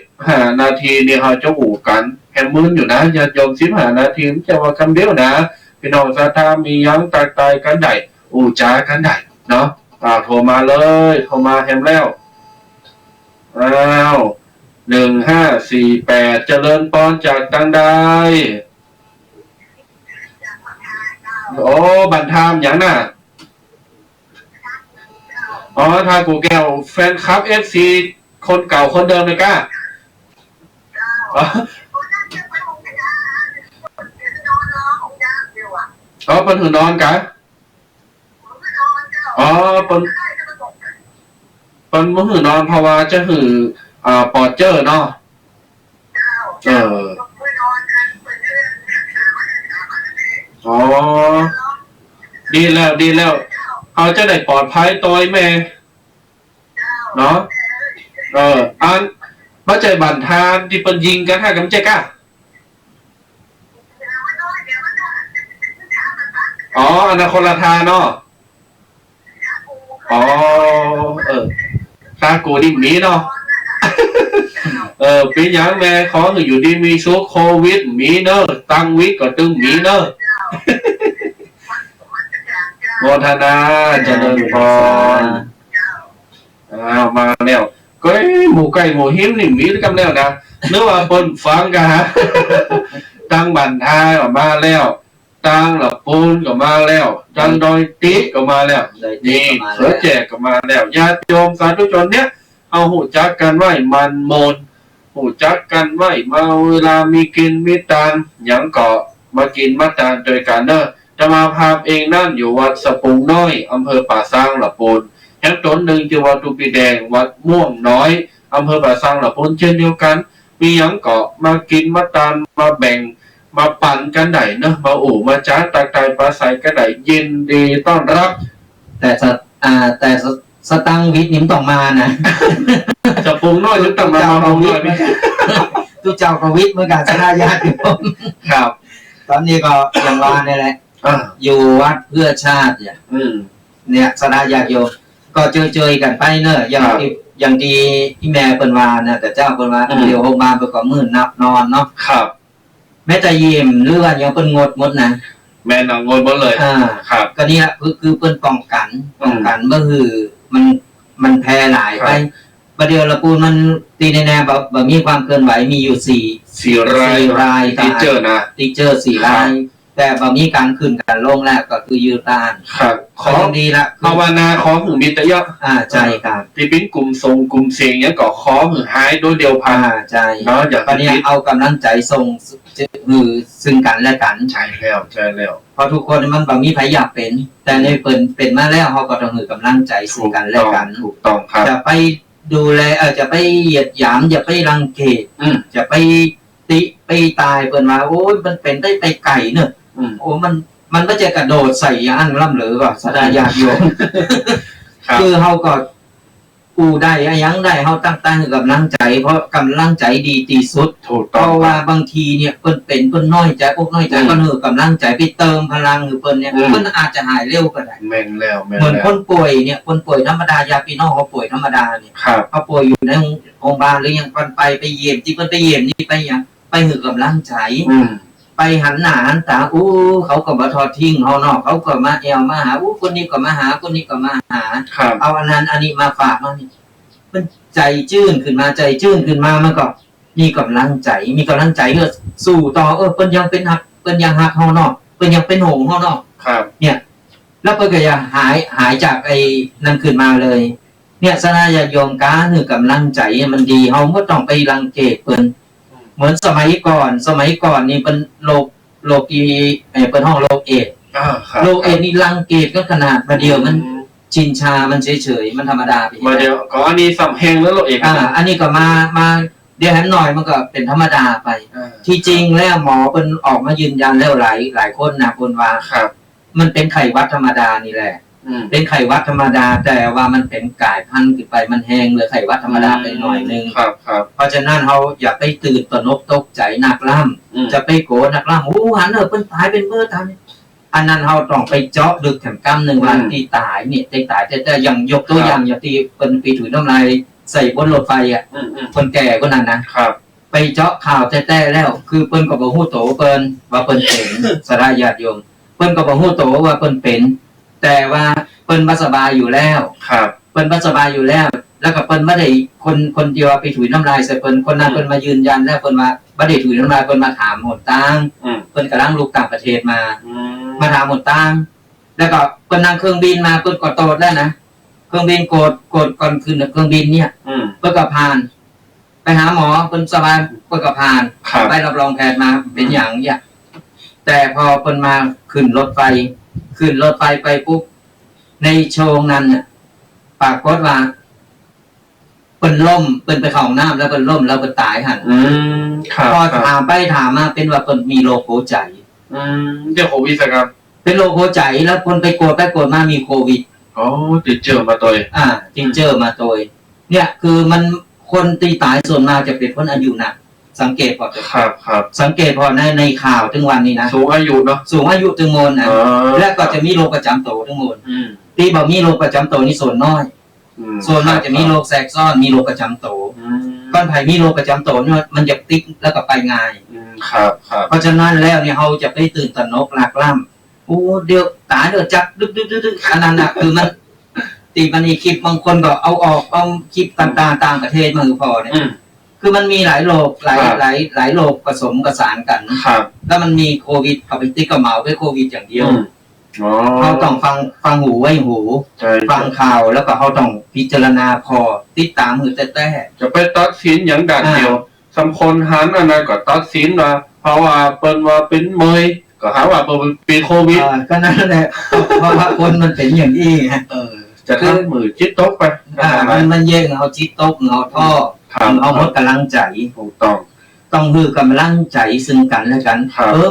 15 นาทีเนี่ยเขาจะหูกันแฮมมื้นอยู่นะญาติโยม15 นาทีจะว่าคำเดียวนะพี่น้องศรัทธามียังตายตายกันได้อูจ้ากันได้เนาะโทรมาเลยโทรมาแฮมแล้ว1548เจริญปอนจากตังใดโอ้บันทามอย่างน่ะอ๋อทากูแก้วแฟนคลับ FC คนเก่าคนเดิมเลยก้าอ๋อปันหือนอนกะอ๋อปันมือหือนอนเพราะว่าจะหือปอดเจอเนาะอ๋อดีแล้วเขาจะได้ปลอดภัยตัวแม่เนาะอันมาใจบันทานที่เป็นยิงกันให้กันเจ๊ก้าอ๋ออันนั้นคนละทานเนาะอ๋อตากูดิ่งนี้เนาะปีอย่างแม่ขออยู่ดีมีซุกโควิดมีเนอะตั้งวิกก็ตึงมีเนอะโมทนาเจริญพรมาแล้วก็หมูไก่หมูหิมนี่มีกันแล้วนะนึกว่าคนฟังกันฮะตั้งบันทายออกมาแล้วตั้งหลับปูนก็มาแล้วจังดอยติก็มาแล้วนี่เสือแจกก็มาแล้วญาติโยมสาธุชนเนี้ยเอาหูจักกันไว้มันโมนหูจักกันไว้มาเวลามีกินมีตานหยังเกาะมากินมาตานโดยกันเนอะจะมาพาเองนั่นอยู่วัดสปุงน้อยอำเภอป่าซางหลับปูนแห่งตนหนึ่งคือวัดตุปีแดงวัดม่วงน้อยอำเภอป่าซางหลับปูนเช่นเดียวกันมีหยังเกาะมากินมาตานมาแบ่งมาปั่นกันได้เนอะมาอู่มาจ้าตากายปลาใสกันได้ยินดีต้อนรับแต่สตังวิทย์นิ่มต้องมานะจะปรุงน้อยหรือต้องมาปรุงน้อยตุเจ้าประวิทย์เมื่อการชนะญาติโยมครับตอนนี้ก็อย่างว่านี่แหละอยู่วัดเพื่อชาติเนี่ยสนาญาติโยมก็เจอกันไปเนอะอย่างที่พี่แม่เปิ้นว่านะแต่เจ้าเปิ้นว่าเดี๋ยวโรงพยาบาลไปก็มื้อนับนอนเนาะครับแม้แต่ยิ้มหรือว่ายังเปิ้นงดหมดนะแม่นงดหมดเลยครับก็นี่แหละคือเปิ้นป้องกันเมื่อคือมันแพร่หลายไปประเดี๋ยวละปูนมันตีแน่ๆแบบมีความเคลื่อนไหวมีอยู่4 รายที่เจอนะที่เจอ4 รายแต่บางมีการขึ้นการลงแล้วก็คือยืดต้านครับขอดีละภาวนาขอหือมีแต่ยะใช่ครับที่เป็นกลุ่มทรงกลุ่มเสียงเนี้ยก็ขอหือหายโดยเดียวพันใช่เนาะอย่างนี้เอากำลังใจส่งหือซึ่งกันและกันใช่แล้วเพราะทุกคนมันบางมีใครอยากเป็นแต่ในเป็นมาแล้วเขาก็ต้องหือกำลังใจซึ่งกันและกันถูกต้องครับจะไปดูแลจะไปเหยียดหยามอย่าไปรังเกียจจะไปติไปตายเปิ่นว่าโอ้ยมันเป็นได้ไปไก่เนอะโอ้มันไม่จะกระโดดใส่อันล่ำเหลือก็สดายาโยมคือเขาก็กูได้ยังได้เขาตั้งกำลังใจเพราะกำลังใจดีที่สุดเพราะว่าบางทีเนี่ยเพิ่นน้อยใจพวกน้อยใจก็หือกำลังใจไปเติมพลังหรือเพิ่นเนี่ยเพิ่นอาจจะหายเร็วก็ได้แม่นแล้วเหมือนคนป่วยเนี่ยคนป่วยธรรมดายาพี่น้องเขาป่วยธรรมดาเนี่ยเขาป่วยอยู่ในโรงพยาบาลหรือยังไปเยี่ยมที่เพิ่นไปเยี่ยมนี่ไปยังไปหือกำลังใจไปหันหน้าหันตาเขาก็มาทอดทิ้งเขาเนาะเขาก็มาแอวมาหาคนนี้ก็มาหาคนนี้ก็มาหาเอาอันนั้นอันนี้มาฝากมานี่มันใจจื้นขึ้นมามันก็มีกำลังใจเพื่อสู้ต่อเพิ่นยังเป็นหักเพิ่นยังหักเฮาเนาะเพิ่นยังเป็นหงเฮาเนาะเนี่ยแล้วเพิ่นก็ยังหายจากไอ้นั่นขึ้นมาเลยเนี่ยสนาญาติโยมกาคือกำลังใจมันดีเฮาบ่ต้องไปรังเกียจเพิ่นเหมือนสมัยก่อนนี่เป็นโรคอีเป็นห้องโรคเอดนี่รังเกียจก็ขนาดมาเดียวมันชินชามันเฉยมันธรรมดาไปมาเดียวก็อันนี้สำแหงแล้วโรคเอดอันนี้ก็มาเดี๋ยวแหมหน่อยมันก็เป็นธรรมดาไปที่จริงแล้วหมอเป็นออกมายืนยันแล้วหลายคนนะคนว่ามันเป็นไข้หวัดธรรมดานี่แหละเป็นไข้หวัดธรรมดาแต่ว่ามันเป็นกลายพันธุ์ขึ้นไปมันแห้งเลยไข้หวัดธรรมดาไปหน่อยนึงเพราะฉะนั้นเราอย่าไปตื่นตระหนกตกใจหนักล่ำจะไปโกรธหนักล่ำหันเป็นตายเป็นเมื่อตาย อันนั้นเราต้องไปเจาะดึกแถมกล้ามหนึ่งวันที่ตายเนี่ยที่ตายแต่อย่างยกตัวอย่างอย่างที่เป็นปีถุยน้ำลายใส่บนรถไฟอ่ะคนแก่คนนั้นนะครับไปเจาะข่าวแต่แล้ว คือเปิ้นก็บ่ฮู้โตเปิ้นว่าเปิ้นเป็นสระญาติโยมเปิ้นก็บ่ฮู้โตว่าเปิ้นเป็น แต่ว่าเปิ้นบ่สบายอยู่แล้วครับเปิ้นบ่สบายอยู่แล้ว แล้วก็เปิ้นบ่ได้คนเดียวไปถุยน้ำลายใส่เปิ้นคนนั้นเปิ้นมายืนยันแล้วเปิ้นว่าบ่ได้ถุยน้ำลายเปิ้นมาถามหนทางเปิ้นกำลังลุกต่างประเทศมาถามหนทางแล้วก็เปิ้นนั่งเครื่องบินมาเปิ้นก็โตดแล้วนะเครื่องบินโกดก่อนขึ้นเครื่องบินเนี่ยเปิ้นก็ผ่านไปหาหมอเปิ้นสบายเปิ้นก็ผ่านไปรับรองแพทย์มาเป็นอย่างเงี้ยแต่พอเปิ้นมาขึ้นรถไฟไปปุ๊บในโชงนั้นน่ะปรากฏว่าเปิ้นล้มเปิ้นไปเข้าห้องน้ำแล้วเปิ้นล้มแล้วเปิ้นตายหั่นพอถามไปถามมาเป็นว่าเปิ้นมีโรคหัวใจเดี๋ยวโควิดสักครับเป็นโรคหัวใจแล้วคนไปกดมามีโควิดอ๋อติดเชื้อมาตัวติดเชื้อมาตัวเนี่ยคือมันคนตีตายส่วนมากจะเป็นคนอายุหนักสังเกตพอครับสังเกตพอในข่าวถึงวันนี้นะสูงอายุเนาะสูงอายุถึงมนนะแล้วก็จะมีโรคประจำตัวทั้งหมดที่บอกมีโรคประจำตัวนี่ส่วนน้อยส่วนมากจะมีโรคแทรกซ้อนมีโรคประจำตัวก้อนไผ่มีโรคประจำตัวนี่มันจะติ๊กแล้วก็ไปง่ายครับเพราะฉะนั้นแล้วเนี่ยเราจะไปตื่นตระหนกหลักล่ำโอ้เดี๋ยวตายเดี๋ยวจับดึกอันนั้นน่ะคือมันตีมันมีคลิปบางคนก็เอาออกเอาคลิปต่างประเทศมาพอเนี่ยคือมันมีหลายโรคหลายโรคผสมกระสานกันแล้วมันมีโควิดเขาไปติ๊กกระเหมาด้วยโควิดอย่างเดียวเขาต้องฟังหูไว้หูฟังข่าวแล้วก็เขาต้องพิจารณาพอติดตามมือแต่จะไปตัดสินอย่างดัดเดียวสำคนหันอันนั้นก็ตัดสินว่าเพราะว่าเปิ้นว่าเป็นเมยก็หาว่าเปิ้นเป็นโควิดก็นั่นแหละเพราะว่าคนมันเป็นอย่างนี้จะทำมือจิตตกไปมันแย่งเอาจิตตกเอาท่อเอาหมดกำลังใจถูกต้องคือกำลังใจซึ่งกันและกัน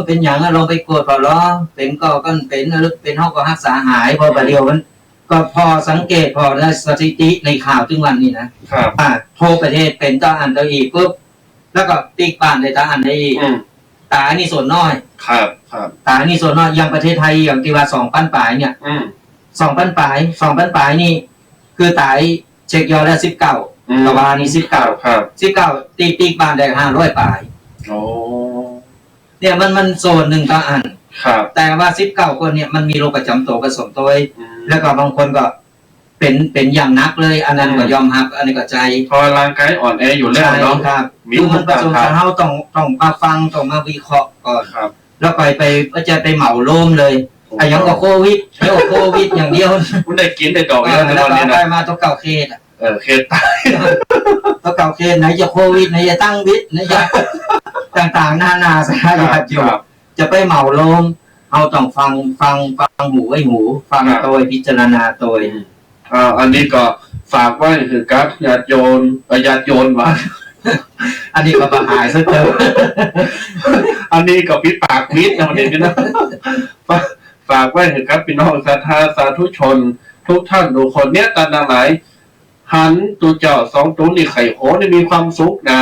เป็นอย่างเราไปกดพอล้อเป็นก็เป็นหรือเป็นห้องก็รักษาหายพอประเดี๋ยวมันก็พอสังเกตพอได้สถิติในข่าวทุกวันนี้นะครับโทรประเทศเป็นต่ออันต่ออีกปุ๊บแล้วก็ติ๊กบ้านในต่ออันได้อีกตายนี่ส่วนน้อยครับตายนี่ส่วนน้อยอย่างประเทศไทยอย่างที่ว่า2,000 ปลายเนี่ย2,000 ปลายนี่คือตายเช็คยอดแล้ว19กว่านี่19ครับ19ติ๊กบ้านได้500 ปลายโอ้เนี่ยมันโซนหนึ่งต่ออันครับแต่ว่า19คนเนี่ยมันมีโรคประจำตัวผสมตัวแล้วก็บางคนก็เป็นอย่างนักเลยอันนั้นก็ยอมรับอันนี้ก็ใจพอร่างกายอ่อนแออยู่แล้วเนาะครับคือมันผสมกันเฮาต้องมาฟังต้องมาวิเคราะห์ก่อนครับแล้วไปจะไปเหมาโลมเลยไอ้ยังก็โควิดอย่างเดียวมันได้กินได้ดอกแล้วตอนนี้นะมาตัวเก่าเคสเคสตายตัวเก่าเคสไหนจะโควิดไหนจะตั้งวิทย์ไหนจะต่างๆนานาสารพัดอยู่จะไปเหมาโลมเอาต้องฟังหูไว้หูฟังตัวพิจารณาตัวอันนี้ก็ฝากไว้คือกับญาติโยนว่าอันนี้ก็ประหายซะเถอะอันนี้ก็ปิดปากมิดอย่างนี้นะฝากไว้คือกับพี่น้องศรัทธาสาธุชนทุกท่านทุกคนเนี่ยตาหลายหันตัวเจ้า2ตัวนี่ไข่โหนี่มีความสุขนะ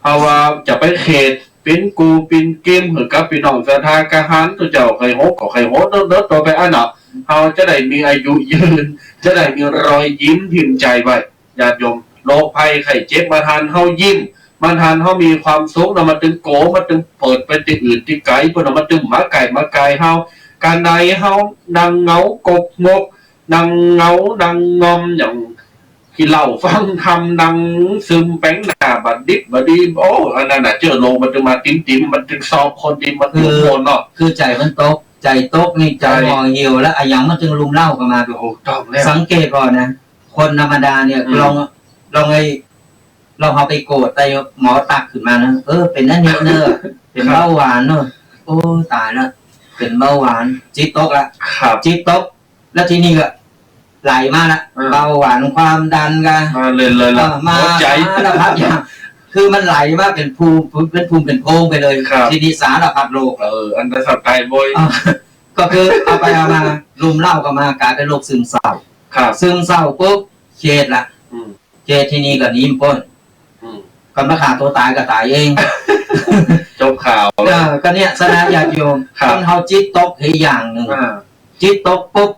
เพราะว่าจะไปเขตเป็นกูเป็นเกมหรือกับพี่น้องศรัทธากะหันตัวเจ้าไข่โหก็ไข่โหเด้อตัวไปอันน่ะเขาจะได้มีอายุยืนจะได้มีรอยยิ้มพิมพ์ใจไว้ญาติโยมโรคภัยไข้เจ็บมาทานเฮายิ้มมาทานเฮามีความสุขนำมาตึงโกมาตึงเปิดไปที่อื่นที่ไกลเพิ่นมาตึงมาไก่เฮาการใดเฮาดังเงากบงกดังเงาดังงอมอย่างที่เล่าฟังทำดังซึมแป้งหน้าบัดดิบบัดดีโอ้อันนั้นน่ะเจอโลมันจึงมาติ้มมันจึงสอบคนดิมันคือโคนเนาะคือใจมันตกใจตกนี่ใจห่อเหี่ยวแล้วอะยังมันจึงลุมเล่ากันมาโอ้ต้องแล้วสังเกตก่อนนะคนธรรมดาเนี่ยลองเอาไปโกรธแต่หมอตักขึ้นมานะเป็นนั่นนี่เนอะเป็นเบาหวานเนอะโอ้ตายแล้วเป็นเบาหวานจิตตกละจิตตกแล้วทีนี้ก็ไหลมาละเบาหวานความดันกันมาเลยมาแล้วพัดอย่างคือมันไหลมาเป็นภูมิเป็นโพงไปเลยทีนี้สารพัดโรคอันตรายตายบ่อยก็คือเอาไปเอามาลุมเล่ามากลายเป็นโรคซึมเศร้าซึมเศร้าปุ๊บเคสละเคสที่นี่ก็นิ่มพ้นก่อนมาขาดตัวตายก็ตายเอง จบข่าวแล้ว ก็เนี่ยสนะญาติโยม ครับ ตอนเฮาจิตตกให้อย่างหนึ่ง อ่า จิตตกปุ๊บ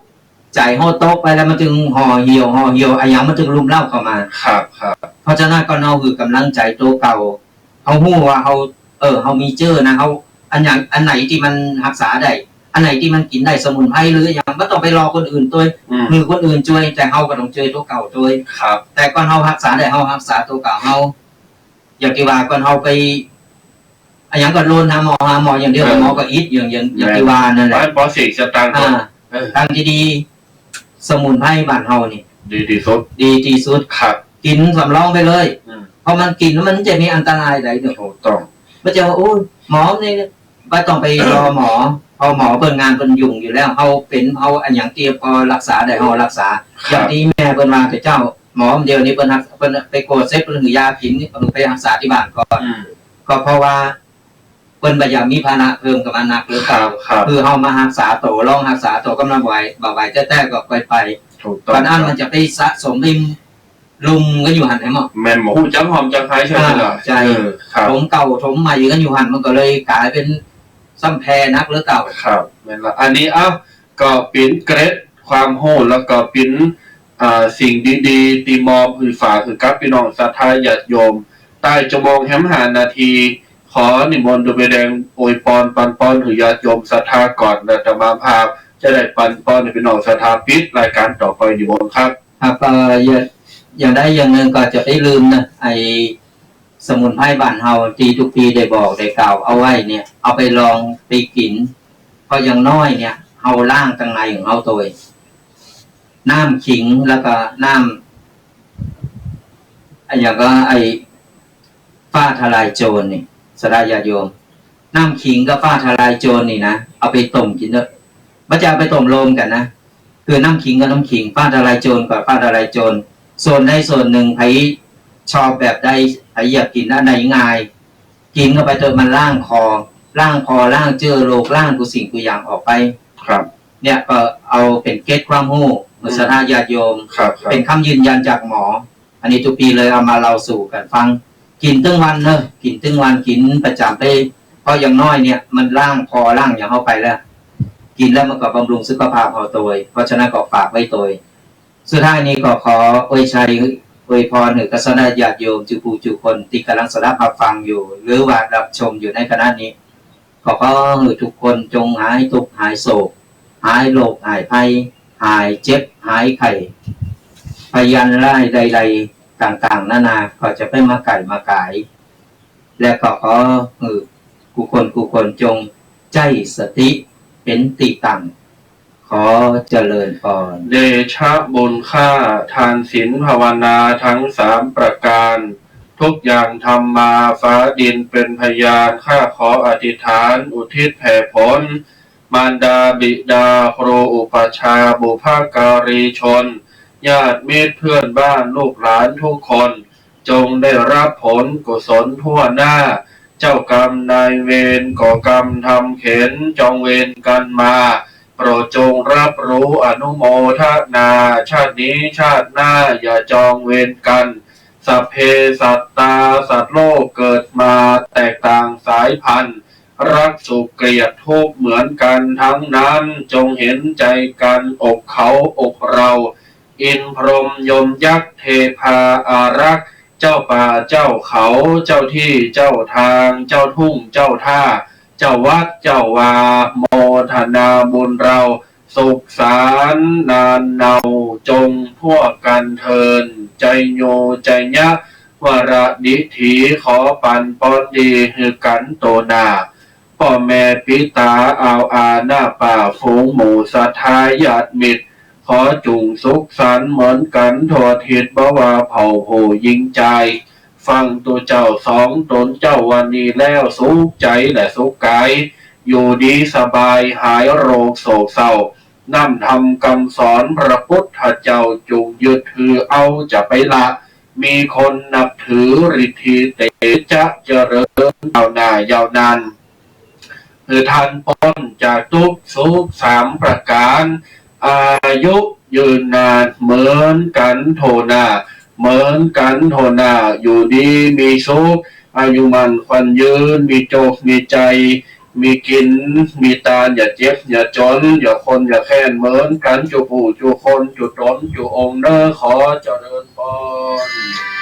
ใจเฮาตกไปแล้วมันถึงห่อเหี่ยวไอ้หยังมันถึงลุมเล่าเข้ามา ครับครับ เพราะฉะนั้นก็เนาคือกำลังใจตัวเก่าเฮาฮู้ว่าเฮาเฮามีเจอนะเฮาอันไหนที่มันรักษาได้อันไหนที่มันกินได้สมุนไพรหรืออย่างบ่ต้องไปรอคนอื่นตัว อืม มือคนอื่นช่วยแต่เฮาก็ต้องช่วยตัวเก่าช่วย ครับ แต่ก่อนเฮารักษาได้เฮารักษาตัวเก่าเฮาอย่างที่ว่าก่อนเฮาไปอันหยังก็โลนหาหมออย่างเดียวหมอก็อิดอย่างที่ว่านั่นแหละ บ้านปอสิสตางค์ ทางที่ดีสมุนไพรบ้านเฮานี่ ดีที่สุด ดีที่สุด ครับ กินสำรองไปเลย อืม เพราะมันกินแล้วมันจะมีอันตรายใดเด้อ ถูกต้อง มันจะว่าโอ้หมอนี่บ่ต้องไปรอหมอพอหมอเบิ่งงานเพิ่นยุ่งอยู่แล้วเฮาเป็นเฮาอันหยังเตรียมพอรักษาได้เฮารักษา ค อย่า รั ง บ ที่แม่เพิ่นว่าแต่เจ้าหมอเดียวนี้เพิ่นไปโกดเซ็ตเพิ่นหือยากินเพิ่นไปรักษาที่บ้านก่อน อืม ก็เพราะว่าเพิ่นบ่อยากมีภาระเพิ่มกับอันหนักหรือ ค เป รั ล่า บครับ คือเฮามารักษาตัวลองรักษาตัวกำลังบ่ไหวแต่ก็ไป ถูกต้อง ตอนนั้นมันจะไปสะสมไปลุมกันอยู่หันไหนหมอ แม่นหมูจังหอมจังไห้ใช่ไหมล่ะ ใช่ ครับ ถมเก่าถมใหม่กันอยู่หันมันก็เลยกลายเป็นซ้ำแพนักหรือเก่า ครับแม่นละอันนี้ก็เป็นเกรดความโหดแล้วก็เป็นสิ่งดีๆตีมอคือฝากคือกับพี่น้องศรัทธาญาติโยมใต้จมองแฮมหานาที ขอนิมนต์ดูไปแดงอวยพรปันป้อนถือญาติโยมศรัทธาก่อนแล้วจะมาพาจะได้ปันป้อนให้พี่น้องศรัทธาปิดรายการต่อไปนิมนต์ครับ ครับอย่างได้อย่างหนึ่งก็จะไม่ลืมนะไอสมุนไพรบ้านเฮาทีทุกปีได้บอกได้กล่าวเอาไว้เนี่ย เอาไปลองไปกินเพราะอย่างน้อยเนี่ยเฮาล่างตั้งในของเฮาตัวเองน้ำขิงแล้วก็น้ำอย่างก็ไอฟ้าทลายโจรนี่สดายาโยม น้ำขิงกับฟ้าทลายโจรนี่นะเอาไปต้มกินเถอะมันจะเอาไปต้มโลมกันนะคือน้ำขิงกับน้ำขิงฟ้าทลายโจรกับฟ้าทลายโจรส่วนใดส่วนหนึ่งใครชอบแบบใดใครอยากกินอันไหนง่ายกินเข้าไปเถอะมันล่างคอล่างเจอโรคล่างทุกสิ่งทุกอย่างออกไป ครับ เนี่ยก็เอาเป็นเกตความรู้มุสลิมญาติโยม ครับครับ เป็นคำยืนยันจากหมอ อันนี้ทุกปีเลยเอามาเราสู่กันฟัง กินตึ้งวันเนอะกินตึ้งวันกินประจำไปเพราะอย่างน้อยเนี่ยมันล่างคอล่างอย่างเข้าไปแล้ว กินแล้วมันก็บำรุงสุขภาพเอาตัวเพราะฉะนั้นก็ฝากไว้ตัวสุดท้ายนี้ก็ขออวยชัยอวยพรให้กับคณะญาติโยมจุผู้จุคนที่กำลังสดับรับฟังอยู่ หรือว่ารับชมอยู่ในคณะนี้ก็ขอให้ทุกคนจงหายทุกข์หายโศกหายโรคหายภัยหายเจ็บหายไข้พยันร้ายใดๆต่างๆนานาก็จะไม่มาไก่มากาย และก็ขอกุคนจงใจสติเป็นติตั้งขอเจริญพร เดชะบุญค่าทานศีลภาวนาทั้ง3ประการ ทุกอย่างทำมาฟ้าดินเป็นพยานข้าขออธิษฐานอุทิศแผ่ผลมารดาบิดาครูอุปชฌาย์บุพการีชน ญาติมิตรเพื่อนบ้านลูกหลานทุกคน จงได้รับผลกุศลทั่วหน้า เจ้ากรรมนายเวรก่อกรรมทำเข็นจองเวรกันมาโปรดจงรับรู้อนุโมทนาชาตินี้ชาติหน้าอย่าจองเวรกันสัพเพสัตตาสัตว์โลกเกิดมาแตกต่างสายพันธุ์รักสุขเกลียดทุกข์เหมือนกันทั้งนั้นจงเห็นใจกันอกเขาอกเราอินพรหมยมยักษ์เทพาอารักษ์เจ้าป่าเจ้าเขาเจ้าที่เจ้าทางเจ้าทุ่งเจ้าท่าเจ้าวัดเจ้าวาโมทนาบุญเราสุขสารนานเนาจงทั่วกันเทินใจโยใจยะวระดิถีขอปันปอนดีหือกันโตนาพ่อแม่ปิตาอาหน้าป่าฝูงหมู่สัทธาญาติมิตรขอจุงสุขสันต์เหมือนกันทั่วทิศบ่ว่าเผ่าโหยิงใจ ฟังตัวเจ้าสองตนเจ้าวันนี้แล้วสุขใจและสุขกายอยู่ดีสบายหายโรคโศกเศร้านำทำคำสอนพระพุทธเจ้าจุงยึดถือเอาจะไปละมีคนนับถือฤทธิเตจะเจริญยาวยาวนานคือท่านพ้นจากทุกข์สุข3ประการอายุยืนนานเหมือนกันโทนาเหมือนกันโทนาอยู่ดีมีสุข อายุมันควันยืนมีโจกมีใจมีกินมีตาอย่าเจ็บอย่าจนอย่าคนอย่าแค้นเหมือนกันจูผู้จูคนจูตนจูองค์เนอขอเจริญพร